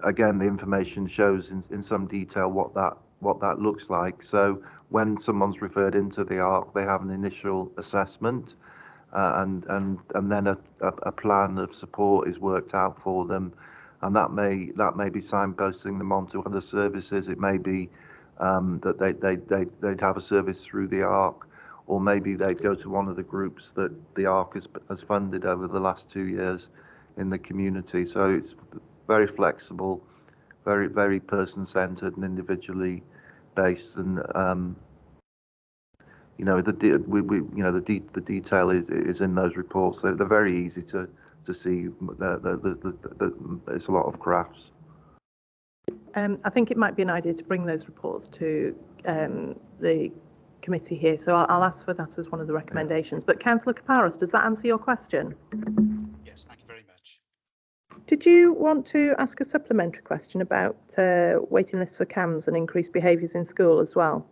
again, the information shows in some detail what that looks like. So when someone's referred into the ARC, they have an initial assessment, and then a plan of support is worked out for them, and that may be signposting them onto other services. It may be that they'd have a service through the ARC, or maybe they'd go to one of the groups that the ARC has funded over the last 2 years in the community. So it's very flexible, very, very person-centered and individually based, and the detail is in those reports. They're very easy to see. It's a lot of graphs. I think it might be an idea to bring those reports to the committee here, so I'll ask for that as one of the recommendations. But Councillor Kaparos, does that answer your question? Yes, thank you very much. Did you want to ask a supplementary question about waiting lists for CAMS and increased behaviours in school as well?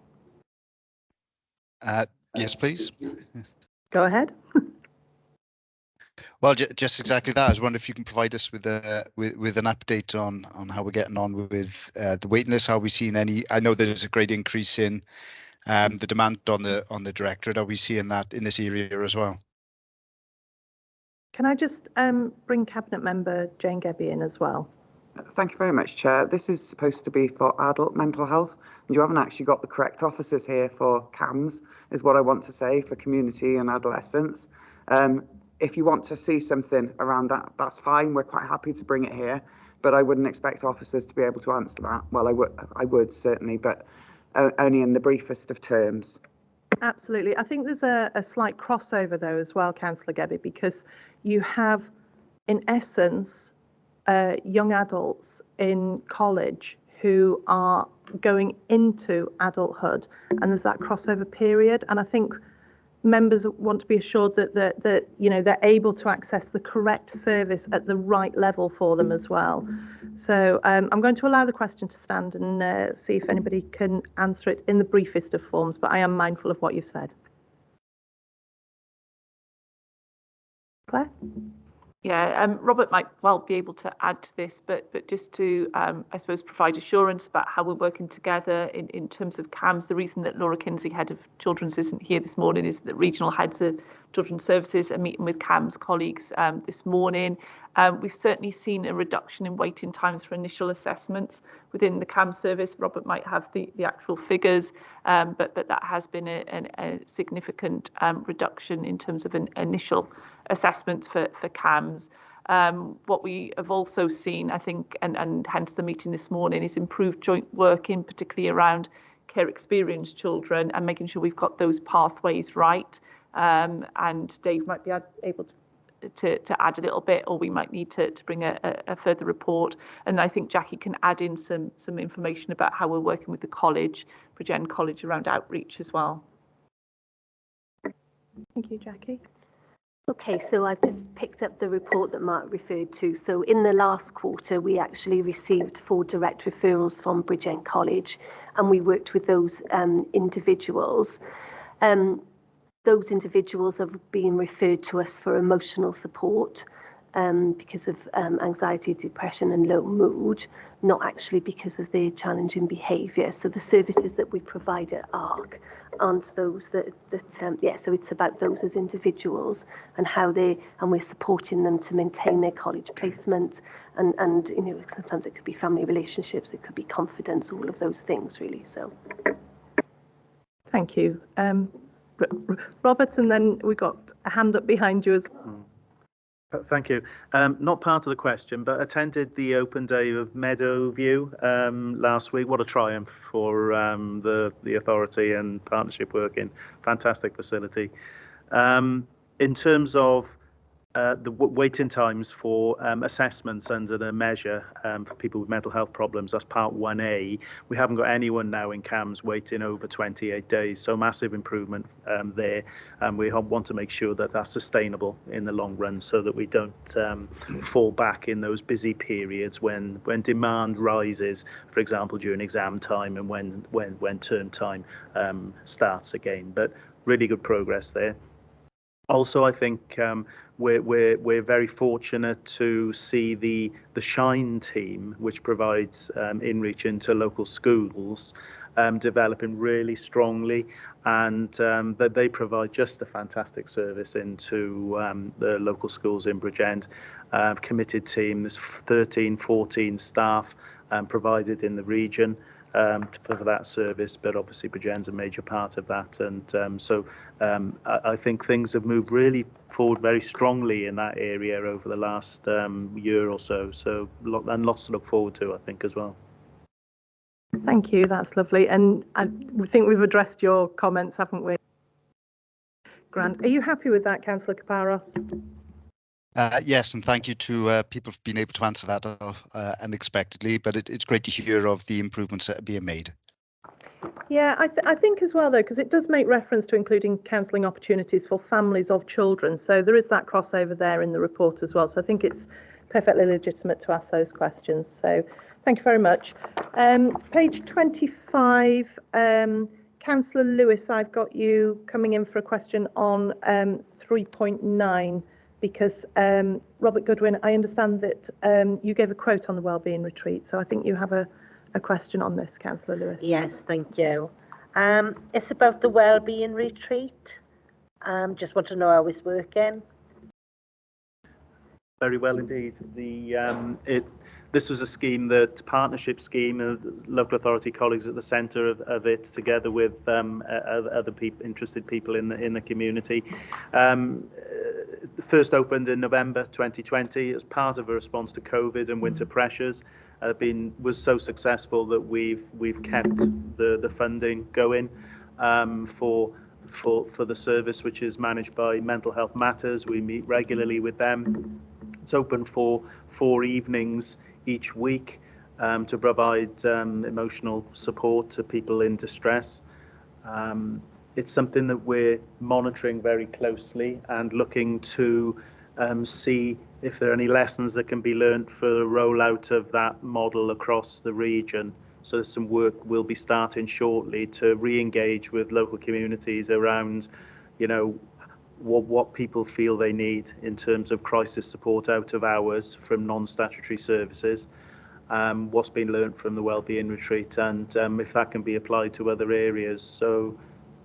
Yes, please. Go ahead. Well, just exactly that. I was wondering if you can provide us with an update on how we're getting on with the waiting list. Are we seeing any? I know there's a great increase in the demand on the directorate. Are we seeing that in this area as well? Can I just bring Cabinet Member Jane Gebby in as well? Thank you very much, Chair. This is supposed to be for adult mental health, and you haven't actually got the correct officers here for CAMS, is what I want to say, for community and adolescents. If you want to see something around that, that's fine. We're quite happy to bring it here, but I wouldn't expect officers to be able to answer that. Well, I would certainly, but only in the briefest of terms. Absolutely. I think there's a slight crossover though as well, Councillor Gebby, because you have, in essence, young adults in college who are going into adulthood, and there's that crossover period. And I think members want to be assured that they're able to access the correct service at the right level for them as well. So I'm going to allow the question to stand and see if anybody can answer it in the briefest of forms, but I am mindful of what you've said. Claire? Yeah, Robert might well be able to add to this, but just to, I suppose, provide assurance about how we're working together in terms of CAMS. The reason that Laura Kinsey, Head of Children's, isn't here this morning is that regional heads of children's services are meeting with CAMS colleagues this morning. We've certainly seen a reduction in waiting times for initial assessments within the CAMS service. Robert might have the actual figures, but that has been a significant reduction in terms of an initial assessments for CAMS. What we have also seen, I think, and hence the meeting this morning, is improved joint working, particularly around care experienced children and making sure we've got those pathways right. And Dave might be able to add a little bit, or we might need to bring a further report. And I think Jackie can add in some information about how we're working with the college, Bridgend College, around outreach as well. Thank you, Jackie. Okay, so I've just picked up the report that Mark referred to. So in the last quarter, we actually received 4 direct referrals from Bridgend College, and we worked with those individuals. Those individuals are being referred to us for emotional support because of anxiety, depression and low mood, not actually because of their challenging behaviour. So the services that we provide at ARC aren't those that so it's about those as individuals and how and we're supporting them to maintain their college placement and you know, sometimes it could be family relationships, it could be confidence, all of those things really. So thank you. Robert, and then we got a hand up behind you as well. Thank you. Not part of the question, but attended the open day of Meadowview last week. What a triumph for the authority and partnership working. Fantastic facility. In terms of the waiting times for assessments under the measure for people with mental health problems, that's part 1A. We haven't got anyone now in CAMS waiting over 28 days, so massive improvement there. And we want to make sure that that's sustainable in the long run so that we don't fall back in those busy periods when demand rises, for example, during exam time and when term time starts again. But really good progress there. Also, I think we're very fortunate to see the Shine team, which provides in-reach into local schools, developing really strongly, and that they provide just a fantastic service into the local schools in Bridgend. Committed team, there's 13, 14 staff provided in the region for that service, but obviously Bridgend's a major part of that, and so I think things have moved really forward very strongly in that area over the last year or so, and lots to look forward to, I think, as well. Thank you, that's lovely, and we think we've addressed your comments, haven't we? Grant, are you happy with that, Councillor Kaparos? Yes, and thank you to people for being able to answer that unexpectedly, but it's great to hear of the improvements that are being made. Yeah, I think as well, though, because it does make reference to including counselling opportunities for families of children. So there is that crossover there in the report as well. So I think it's perfectly legitimate to ask those questions. So thank you very much. Page 25, Councillor Lewis, I've got you coming in for a question on 3.9. Because Robert Goodwin, I understand that you gave a quote on the wellbeing retreat, so I think you have a question on this, Councillor Lewis. Yes, thank you. It's about the wellbeing retreat. Just want to know how it's working. Very well indeed. This was a scheme, partnership scheme of local authority colleagues at the centre of it, together with other interested people in the community. First opened in November 2020 as part of a response to COVID and winter pressures. Was so successful that we've kept the funding going for the service, which is managed by Mental Health Matters. We meet regularly with them. It's open for 4 evenings each week to provide emotional support to people in distress. It's something that we're monitoring very closely and looking to see if there are any lessons that can be learnt for the rollout of that model across the region. So some work will be starting shortly to re-engage with local communities around, you know, what people feel they need in terms of crisis support out of hours from non-statutory services, what's been learnt from the wellbeing retreat, and if that can be applied to other areas. So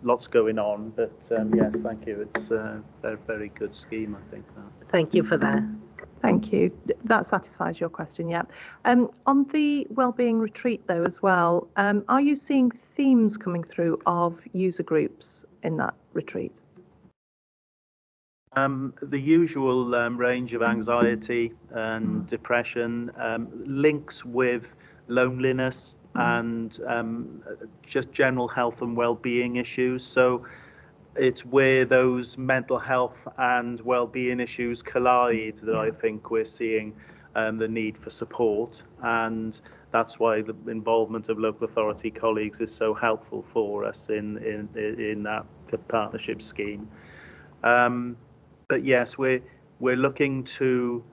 lots going on, but yes, thank you. It's a very good scheme, I think. Thank you for that. Thank you. That satisfies your question, yeah. On the wellbeing retreat, though, as well, are you seeing themes coming through of user groups in that retreat? The usual range of anxiety and depression, links with loneliness and just general health and well-being issues. So it's where those mental health and well-being issues collide that I think we're seeing the need for support, and that's why the involvement of local authority colleagues is so helpful for us in that partnership scheme. But yes, we're looking to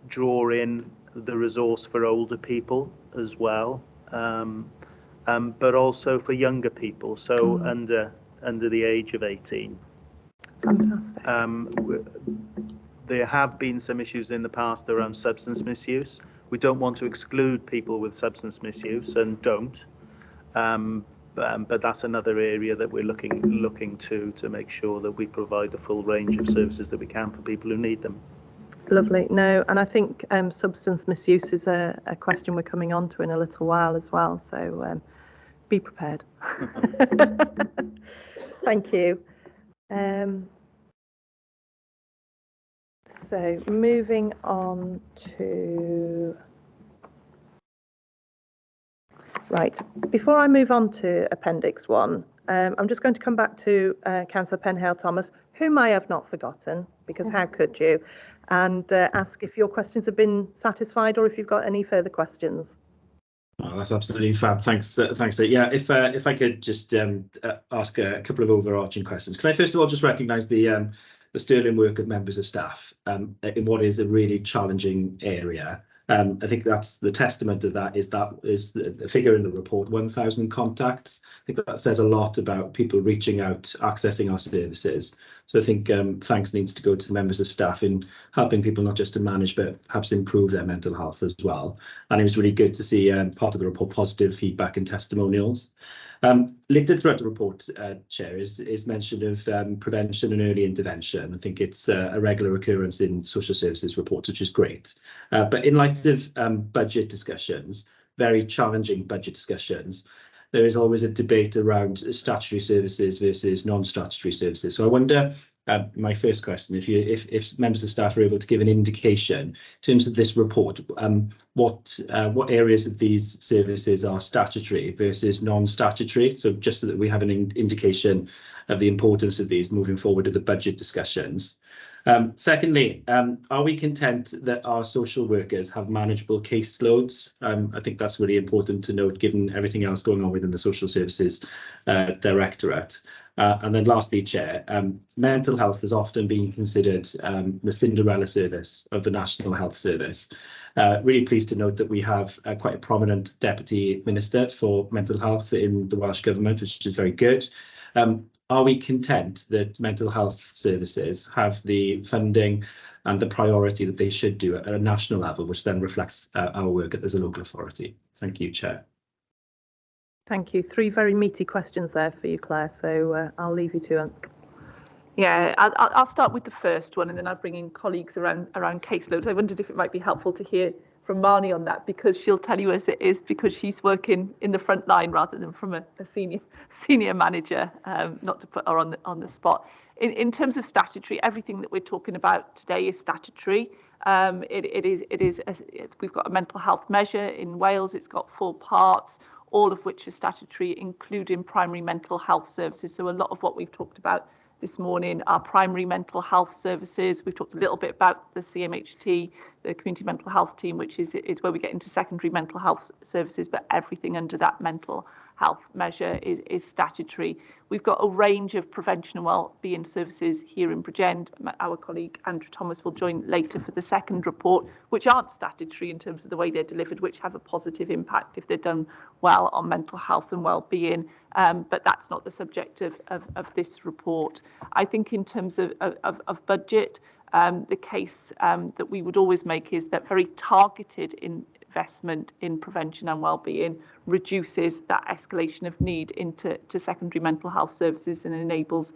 draw in the resource for older people as well, but also for younger people, so under the age of 18. Fantastic. There have been some issues in the past around substance misuse. We don't want to exclude people with substance misuse, and don't. But that's another area that we're looking to make sure that we provide the full range of services that we can for people who need them. Lovely. No, and I think substance misuse is a question we're coming on to in a little while as well. So be prepared. Thank you. So moving on to... Right, before I move on to Appendix 1, I'm just going to come back to Councillor Penhale-Thomas, whom I have not forgotten, because how could you, and ask if your questions have been satisfied or if you've got any further questions. Oh, that's absolutely fab. Thanks. Thanks. Yeah, if I could just ask a couple of overarching questions. Can I first of all just recognise the sterling work of members of staff in what is a really challenging area. I think that's the testament of that is the figure in the report, 1,000 contacts. I think that says a lot about people reaching out, accessing our services. So I think thanks needs to go to members of staff in helping people not just to manage, but perhaps improve their mental health as well. And it was really good to see part of the report, positive feedback and testimonials. Littered throughout the report, Chair, is mention of prevention and early intervention. I think it's a regular occurrence in social services reports, which is great. But in light of budget discussions, very challenging budget discussions, there is always a debate around statutory services versus non-statutory services. So I wonder, my first question, if members of staff are able to give an indication in terms of this report, what areas of these services are statutory versus non-statutory, so just so that we have an indication of the importance of these moving forward to the budget discussions. Secondly, are we content that our social workers have manageable caseloads? I think that's really important to note, given everything else going on within the Social Services Directorate. And then lastly, Chair, mental health has often been considered the Cinderella service of the National Health Service. Really pleased to note that we have quite a prominent Deputy Minister for Mental Health in the Welsh Government, which is very good. Are we content that mental health services have the funding and the priority that they should do at a national level, which then reflects our work as a local authority? Thank you, Chair. Thank you. 3 very meaty questions there for you, Claire, so I'll leave you to answer. Yeah, I'll start with the first one, and then I'll bring in colleagues around caseloads. I wondered if it might be helpful to hear from Marnie on that, because she'll tell you as it is, because she's working in the front line rather than from a senior manager, not to put her on the spot. In terms of statutory, everything that we're talking about today is statutory. We've got a mental health measure in Wales. It's got 4 parts, all of which are statutory, including primary mental health services. So a lot of what we've talked about this morning are primary mental health services. We've talked a little bit about the CMHT, the Community Mental Health Team, which is where we get into secondary mental health services, but everything under that mental health measure is statutory. We've got a range of prevention and wellbeing services here in Bridgend. Our colleague Andrew Thomas will join later for the second report, which aren't statutory in terms of the way they're delivered, which have a positive impact if they're done well on mental health and wellbeing. But that's not the subject of this report. I think in terms of budget, the case that we would always make is that very targeted investment in prevention and wellbeing reduces that escalation of need into secondary mental health services and enables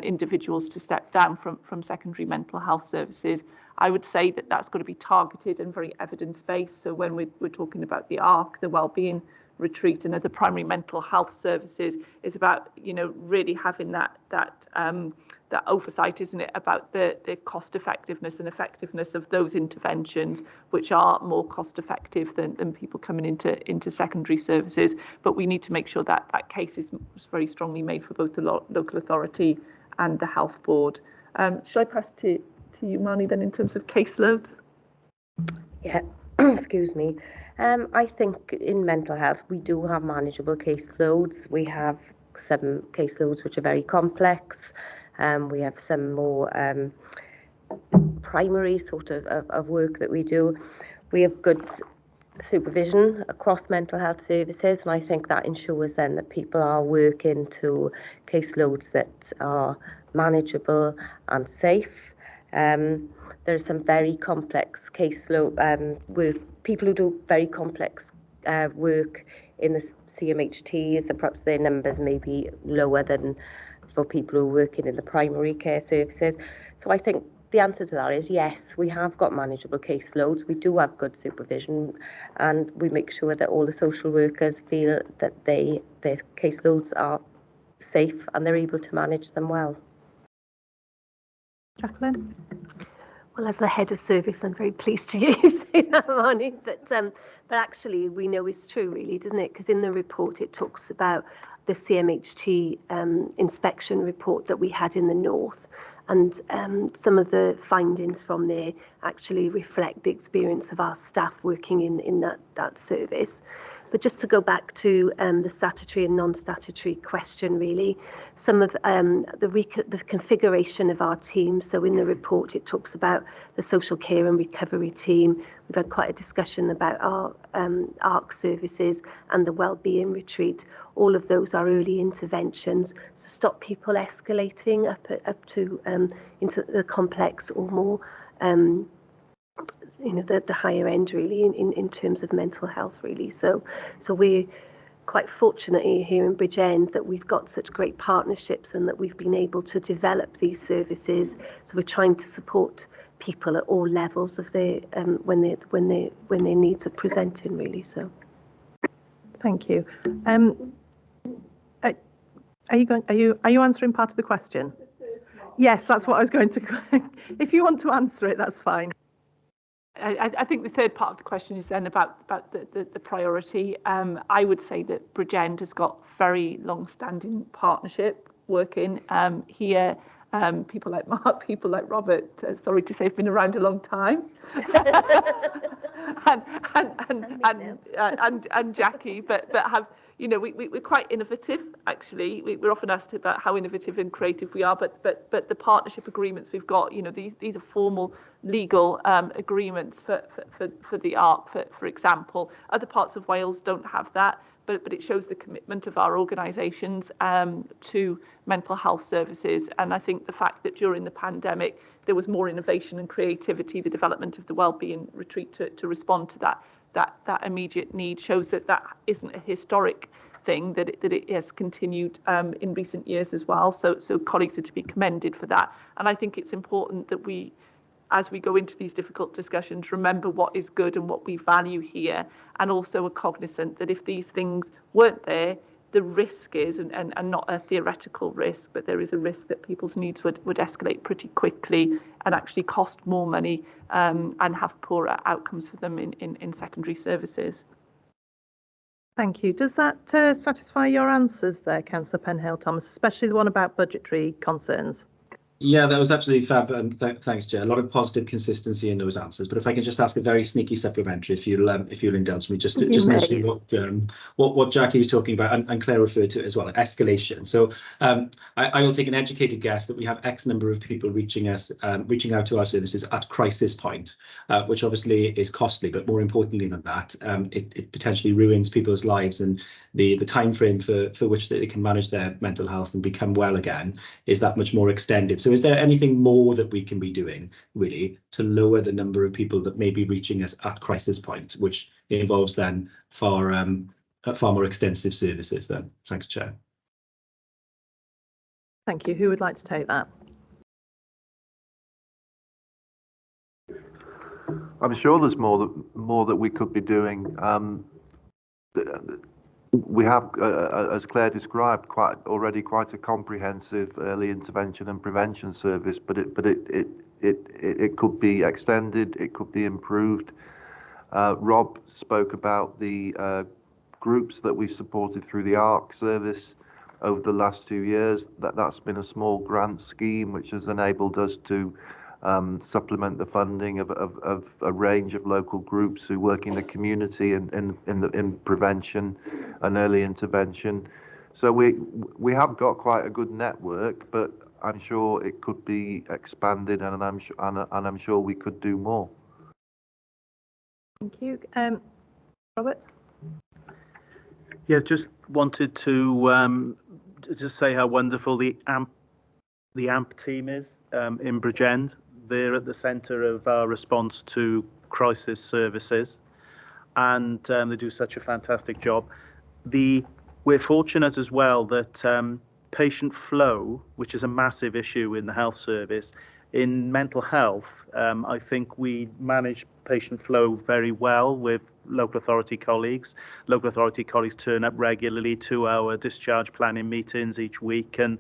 individuals to step down from secondary mental health services. I would say that that's got to be targeted and very evidence-based. So when we're talking about the ARC, the wellbeing retreat and other primary mental health services, is about, you know, really having that oversight, isn't it, about the cost effectiveness and effectiveness of those interventions, which are more cost effective than people coming into secondary services. But we need to make sure that that case is very strongly made for both the local authority and the health board. Shall I pass to you, Marnie, then, in terms of caseloads? Yeah, excuse me. I think in mental health we do have manageable caseloads. We have some caseloads which are very complex. We have some more primary sort of work that we do. We have good supervision across mental health services, and I think that ensures then that people are working to caseloads that are manageable and safe. There are some very complex caseload work, people who do very complex work in the CMHTs, and perhaps their numbers may be lower than for people who are working in the primary care services. So I think the answer to that is yes, we have got manageable caseloads, we do have good supervision, and we make sure that all the social workers feel that their caseloads are safe and they're able to manage them well. Jacqueline? Well, as the head of service, I'm very pleased to hear you say that, Marnie. But actually, we know it's true, really, doesn't it? Because in the report, it talks about the CMHT inspection report that we had in the north. And some of the findings from there actually reflect the experience of our staff working in that service. But just to go back to the statutory and non-statutory question, really, some of the configuration of our team. So in the report, it talks about the social care and recovery team. We've had quite a discussion about our ARC services and the wellbeing retreat. All of those are early interventions to stop people escalating up to into the complex or more the higher end, really, in terms of mental health, really. So we're quite fortunate here in Bridgend that we've got such great partnerships and that we've been able to develop these services. So we're trying to support people at all levels of their when their needs are presenting, really. So thank you. Are you answering part of the question? Yes, that's what I was going to. If you want to answer it, that's fine. I think the third part of the question is then about the priority. I would say that Bridgend has got very long-standing partnership working here. People like Mark, people like Robert, sorry to say, have been around a long time, and Jackie, but have, you know, we're quite innovative, actually. We're often asked about how innovative and creative we are, but the partnership agreements we've got, you know, these are formal legal agreements for the ARC, for example. Other parts of Wales don't have that, but it shows the commitment of our organisations to mental health services. And I think the fact that during the pandemic there was more innovation and creativity, the development of the wellbeing retreat to respond to that immediate need, shows that isn't a historic thing, that it has continued in recent years as well. So colleagues are to be commended for that. And I think it's important that we, as we go into these difficult discussions, remember what is good and what we value here, and also are cognizant that if these things weren't there, the risk is, and not a theoretical risk, but there is a risk that people's needs would escalate pretty quickly and actually cost more money and have poorer outcomes for them in secondary services. Thank you. Does that satisfy your answers there, Councillor Penhale Thomas, especially the one about budgetary concerns? Yeah, that was absolutely fab, and thanks, Chair. A lot of positive consistency in those answers. But if I can just ask a very sneaky supplementary, if you'll indulge me, just mentioning what Jackie was talking about, and Claire referred to it as well, escalation. So I will take an educated guess that we have X number of people reaching out to our services at crisis point, which obviously is costly. But more importantly than that, it potentially ruins people's lives, and the time frame for which they can manage their mental health and become well again is that much more extended. So is there anything more that we can be doing, really, to lower the number of people that may be reaching us at crisis point, which involves then far more extensive services then? Thanks, Chair. Thank you. Who would like to take that? I'm sure there's more that we could be doing. We have, as Claire described, already quite a comprehensive early intervention and prevention service, but it could be extended, it could be improved. Rob spoke about the groups that we supported through the ARC service over the last 2 years. That's been a small grant scheme which has enabled us to supplement the funding of a range of local groups who work in the community in prevention and early intervention. So we have got quite a good network, but I'm sure it could be expanded, and I'm sure we could do more. Thank you, Robert. Yeah, just wanted to just say how wonderful the AMP team is in Bridgend. They're at the centre of our response to crisis services, and they do such a fantastic job. We're fortunate as well that patient flow, which is a massive issue in the health service, in mental health, I think we manage patient flow very well with local authority colleagues. Local authority colleagues turn up regularly to our discharge planning meetings each week, and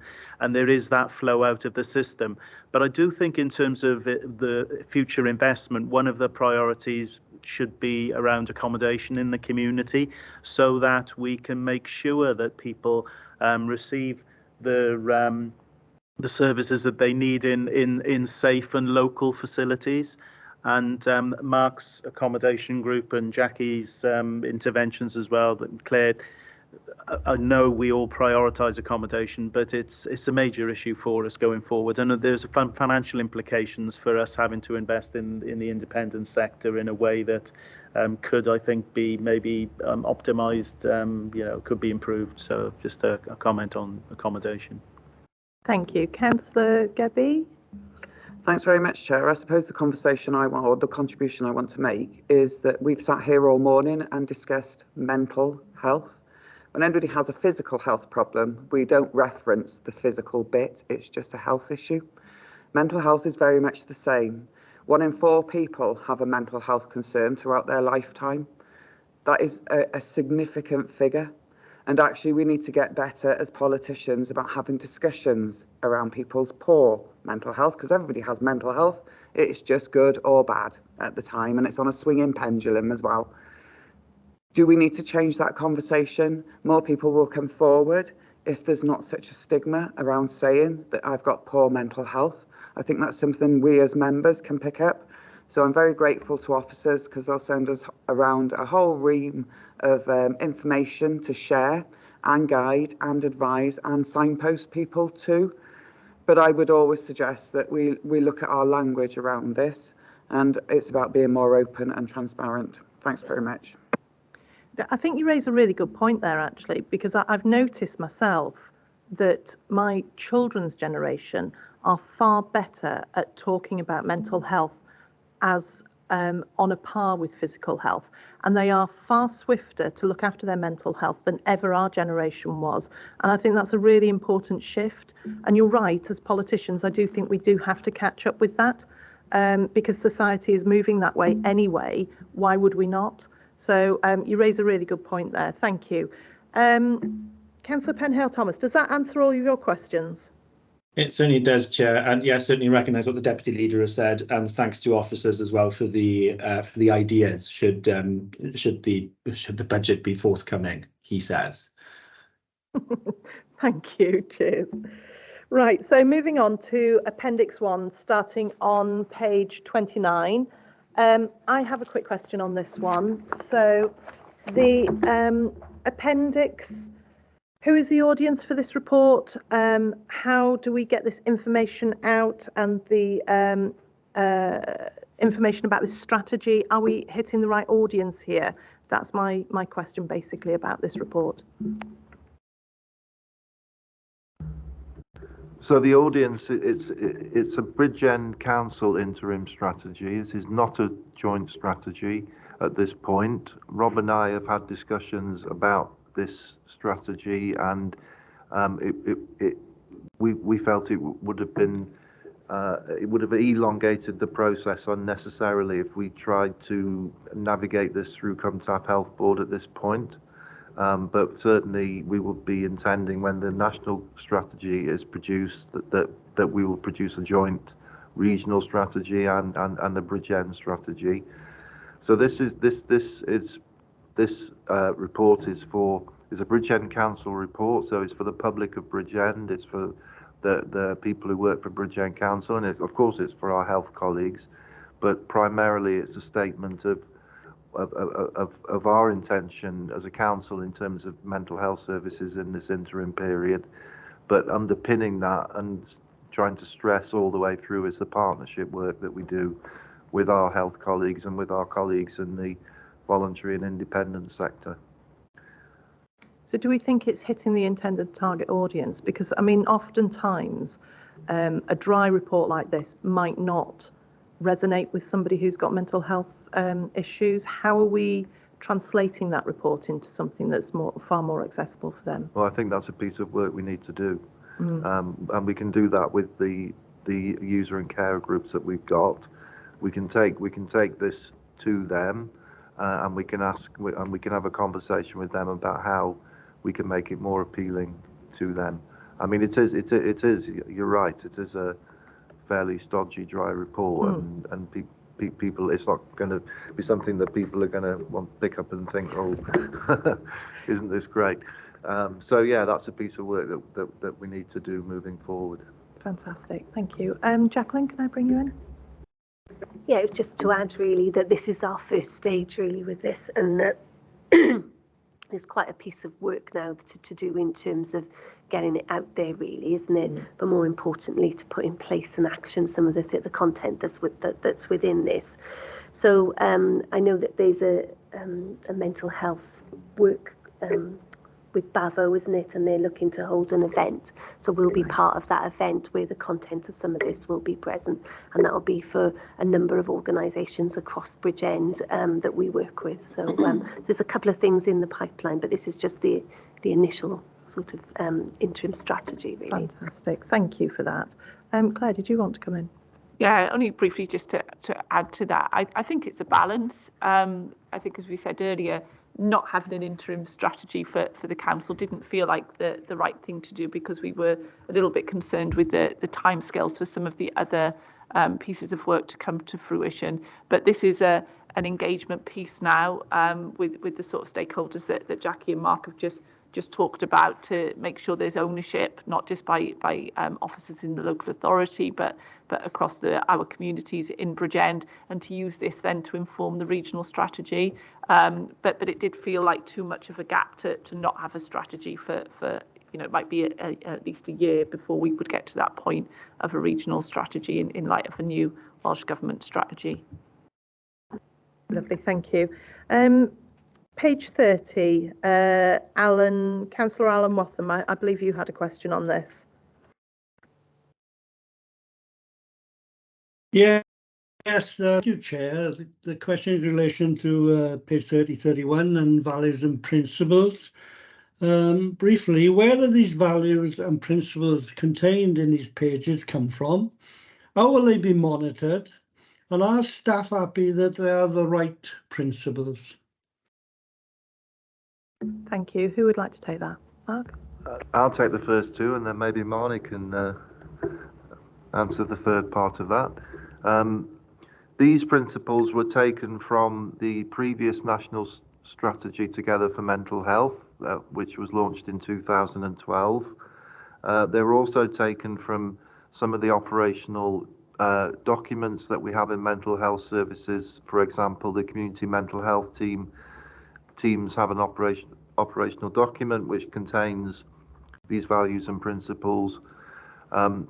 there is that flow out of the system. But I do think in terms of the future investment, one of the priorities should be around accommodation in the community, so that we can make sure that people receive the services that they need in safe and local facilities. And Mark's accommodation group and Jackie's interventions as well, that Claire, I know we all prioritise accommodation, but it's a major issue for us going forward, and there's financial implications for us having to invest in the independent sector in a way that could, I think, be maybe optimised, could be improved. So just a comment on accommodation. Thank you. Councillor Gebby. Thanks very much, Chair. I suppose the contribution I want to make is that we've sat here all morning and discussed mental health. When anybody has a physical health problem, we don't reference the physical bit, it's just a health issue. Mental health is very much the same. 1 in 4 people have a mental health concern throughout their lifetime. That is a significant figure. And actually, we need to get better as politicians about having discussions around people's poor mental health, because everybody has mental health. It's just good or bad at the time, and it's on a swinging pendulum as well. Do we need to change that conversation? More people will come forward if there's not such a stigma around saying that I've got poor mental health. I think that's something we as members can pick up. So I'm very grateful to officers, because they'll send us around a whole ream of information to share and guide and advise and signpost people to. But I would always suggest that we look at our language around this, and it's about being more open and transparent. Thanks very much. I think you raise a really good point there, actually, because I've noticed myself that my children's generation are far better at talking about mental health as on a par with physical health, and they are far swifter to look after their mental health than ever our generation was. And I think that's a really important shift. And you're right, as politicians, I do think we do have to catch up with that, because society is moving that way anyway. Why would we not? So you raise a really good point there. Thank you. Councillor Penhale-Thomas, does that answer all of your questions? It certainly does, Chair, and yes, certainly recognise what the Deputy Leader has said, and thanks to officers as well for the ideas. Should the budget be forthcoming, he says. Thank you. Cheers. Right, so moving on to Appendix 1, starting on page 29. I have a quick question on this one. So the appendix, who is the audience for this report? How do we get this information out and the information about this strategy? Are we hitting the right audience here? That's my question basically about this report. So the audience, it's a Bridgend Council interim strategy. This is not a joint strategy at this point. Rob and I have had discussions about this strategy, and we felt it would have been it would have elongated the process unnecessarily if we tried to navigate this through CumTAF Health Board at this point. But certainly we will be intending, when the national strategy is produced, that we will produce a joint regional strategy and a Bridgend strategy. So this report is a Bridgend Council report, so it's for the public of Bridgend, it's for the people who work for Bridgend Council, and of course it's for our health colleagues, but primarily it's a statement of our intention as a council in terms of mental health services in this interim period. But underpinning that and trying to stress all the way through is the partnership work that we do with our health colleagues and with our colleagues in the voluntary and independent sector. So do we think it's hitting the intended target audience? Because, I mean, oftentimes a dry report like this might not resonate with somebody who's got mental health issues. How are we translating that report into something that's far more accessible for them? Well, I think that's a piece of work we need to do, and we can do that with the user and care groups that we've got. We can take this to them, and we can have a conversation with them about how we can make it more appealing to them. I mean, it is. You're right. It is a fairly stodgy, dry report, and people. It's not going to be something that people are going to want to pick up and think, "Oh, isn't this great?" So yeah, that's a piece of work that we need to do moving forward. Fantastic, thank you. Jacqueline, can I bring you in? Yeah, it's just to add really that this is our first stage really with this, and that there's quite a piece of work now to do in terms of getting it out there really, isn't it? But more importantly, to put in place and action some of the content that's within this. So I know that there's a mental health work with Bavo, isn't it? And they're looking to hold an event. So we'll be part of that event where the content of some of this will be present. And that will be for a number of organisations across Bridgend that we work with. So there's a couple of things in the pipeline, but this is just the initial sort of interim strategy, really. Fantastic. Thank you for that. Claire, did you want to come in? Yeah, only briefly just to add to that. I think it's a balance. I think, as we said earlier, not having an interim strategy for the council didn't feel like the right thing to do, because we were a little bit concerned with the timescales for some of the other pieces of work to come to fruition. But this is an engagement piece now with the sort of stakeholders that Jackie and Mark have just talked about, to make sure there's ownership, not just by officers in the local authority, but across our communities in Bridgend, and to use this then to inform the regional strategy. But it did feel like too much of a gap to not have a strategy for it might be at least a year before we would get to that point of a regional strategy in light of a new Welsh Government strategy. Lovely, thank you. Page 30, Councillor Alan Watham, I believe you had a question on this. Yeah. Yes, thank you, Chair. The question is in relation to page 30-31 and values and principles. Briefly, where do these values and principles contained in these pages come from? How will they be monitored? And are staff happy that they are the right principles? Thank you. Who would like to take that? Mark? I'll take the first two, and then maybe Marnie can answer the third part of that. These principles were taken from the previous national strategy Together for Mental Health, which was launched in 2012. They were also taken from some of the operational documents that we have in mental health services. For example, the community mental health teams have an operational document which contains these values and principles.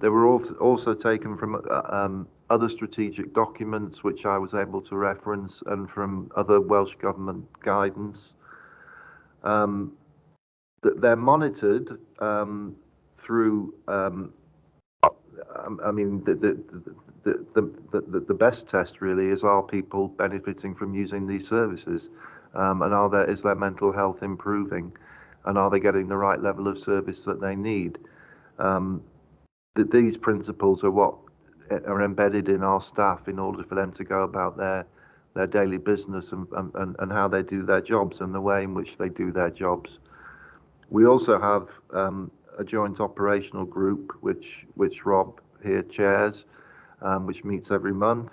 They were also taken from other strategic documents which I was able to reference, and from other Welsh Government guidance. They're monitored through. I mean, the best test really is, are people benefiting from using these services, and is their mental health improving, and are they getting the right level of service that they need? These principles are what are embedded in our staff in order for them to go about their daily business and how they do their jobs and the way in which they do their jobs. We also have a joint operational group which Rob here chairs, which meets every month,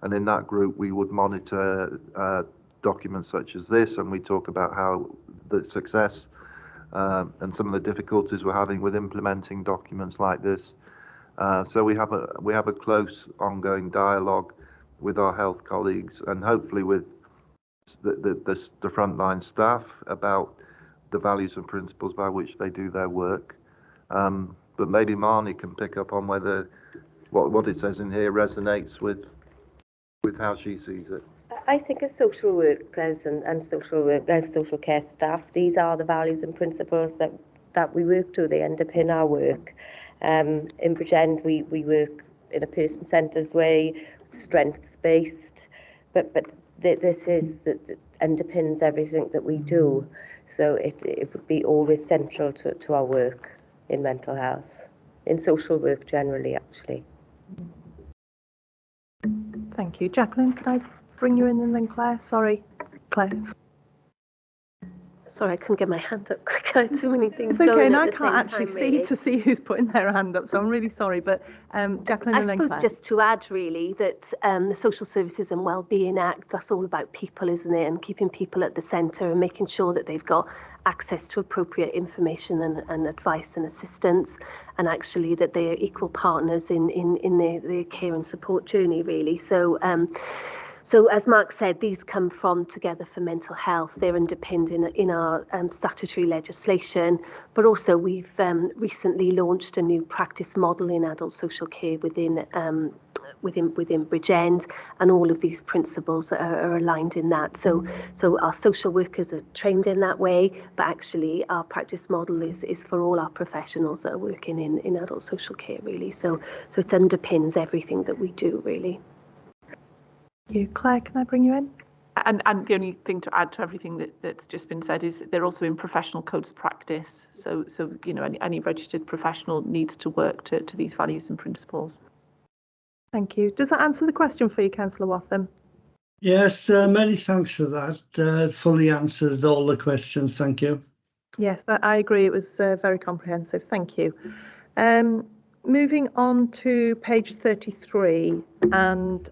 and in that group we would monitor documents such as this, and we talk about how the success and some of the difficulties we're having with implementing documents like this. So we have a close ongoing dialogue with our health colleagues, and hopefully with the frontline staff, about the values and principles by which they do their work. But maybe Marnie can pick up on whether what it says in here resonates with how she sees it. I think as social workers and social care staff, these are the values and principles that we work to. They underpin our work. In Bridgend, we work in a person-centred way, strengths-based, but this underpins everything that we do. So it would be always central to our work in mental health, in social work generally, actually. Thank you. Jacqueline, can I bring you in and then Claire? Sorry, Claire. Sorry, I couldn't get my hand up quick. I had too many things It's okay, going and at I the can't same actually time, see who's putting their hand up, so I'm really sorry. But Jacqueline and then Claire. I suppose just to add, really, that the Social Services and Wellbeing Act, that's all about people, isn't it? And keeping people at the centre and making sure that they've got access to appropriate information and advice and assistance, and actually that they are equal partners in their care and support journey, really. So as Mark said, these come from Together for Mental Health. They're underpinned in our statutory legislation, but also we've recently launched a new practice model in adult social care within Bridgend, and all of these principles are aligned in that. So our social workers are trained in that way, but actually our practice model is for all our professionals that are working in adult social care, really. So it underpins everything that we do, really. Thank you. Claire, can I bring you in? And the only thing to add to everything that's just been said is they're also in professional codes of practice. So you know, any registered professional needs to work to these values and principles. Thank you. Does that answer the question for you, Councillor Watham? Yes, many thanks for that. Fully answers all the questions. Thank you. Yes, I agree. It was very comprehensive. Thank you. Moving on to page 33 and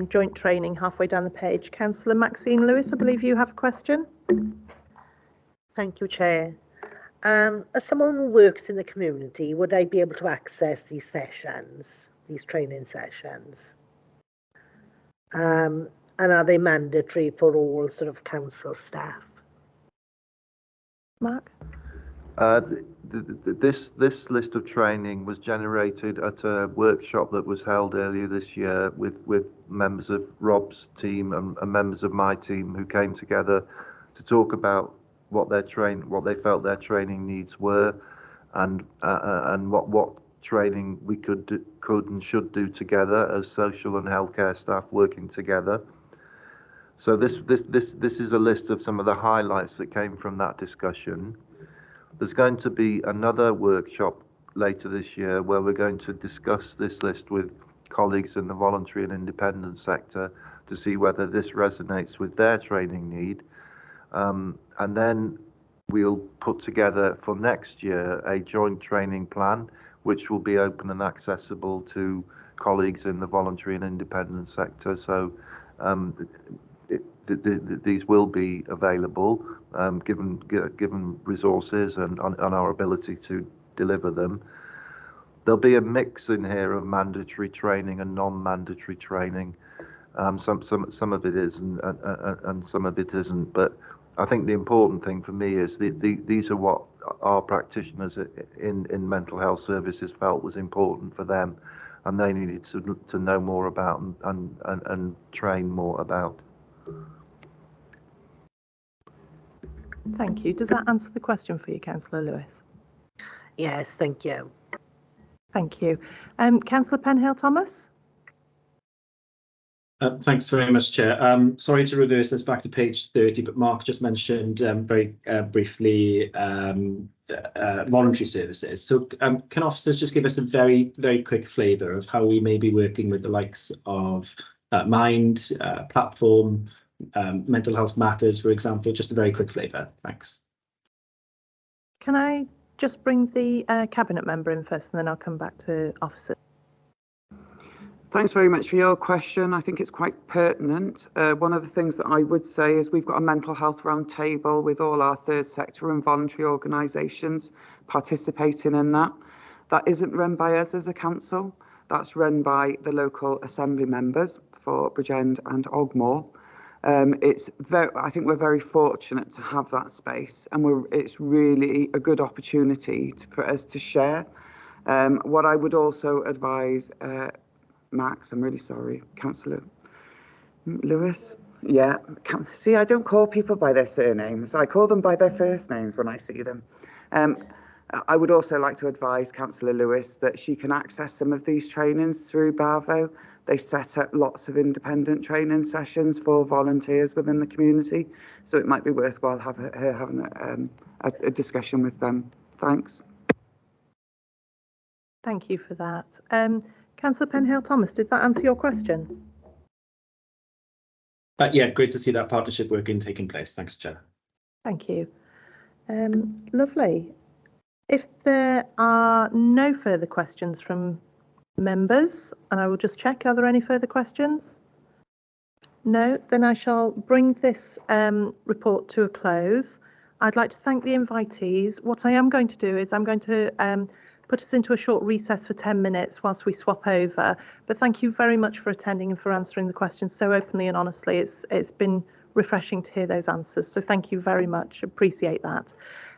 joint training halfway down the page. Councillor Maxine Lewis, I believe you have a question. Thank you, Chair. As someone who works in the community, would I be able to access these sessions, these training sessions? And are they mandatory for all sort of council staff? Mark? This list of training was generated at a workshop that was held earlier this year with members of Rob's team and members of my team, who came together to talk about what they felt their training needs were, and what training we could and should do together as social and healthcare staff working together. So this is a list of some of the highlights that came from that discussion. There's going to be another workshop later this year where we're going to discuss this list with colleagues in the voluntary and independent sector to see whether this resonates with their training need. And then we'll put together for next year a joint training plan, which will be open and accessible to colleagues in the voluntary and independent sector. So these will be available, given resources and our ability to deliver them. There'll be a mix in here of mandatory training and non-mandatory training. Some of it is and some of it isn't. But I think the important thing for me is these are what our practitioners in mental health services felt was important for them, and they needed to know more about and train more about. Thank you. Does that answer the question for you, Councillor Lewis? Yes, thank you. Thank you. Councillor Penhale-Thomas? Thanks very much, Chair. Sorry to reverse this back to page 30, but Mark just mentioned very briefly voluntary services. So can officers just give us a very, very quick flavour of how we may be working with the likes of Mind, Platform, Mental Health Matters, for example, just a very quick flavour. Thanks. Can I just bring the Cabinet member in first, and then I'll come back to officers. Thanks very much for your question. I think it's quite pertinent. One of the things that I would say is we've got a mental health roundtable with all our third sector and voluntary organisations participating in that. That isn't run by us as a council. That's run by the local assembly members for Bridgend and Ogmore. I think we're very fortunate to have that space, and it's really a good opportunity for us to share. What I would also advise Max, I'm really sorry, Councillor Lewis. Yeah, see, I don't call people by their surnames. I call them by their first names when I see them. I would also like to advise Councillor Lewis that she can access some of these trainings through Barvo. They set up lots of independent training sessions for volunteers within the community, so it might be worthwhile having a discussion with them. Thanks. Thank you for that. Councillor Penhale-Thomas, did that answer your question? Yeah, great to see that partnership working taking place. Thanks, Chair. Thank you. Lovely. If there are no further questions from members, and I will just check, are there any further questions? No, then I shall bring this report to a close. I'd like to thank the invitees. What I am going to do is I'm going to put us into a short recess for 10 minutes whilst we swap over. But thank you very much for attending and for answering the questions so openly and honestly. It's been refreshing to hear those answers. So thank you very much. Appreciate that.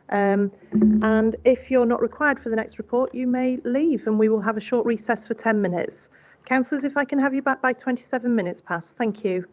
And if you're not required for the next report, you may leave and we will have a short recess for 10 minutes. Councillors, if I can have you back by 27 minutes past. Thank you.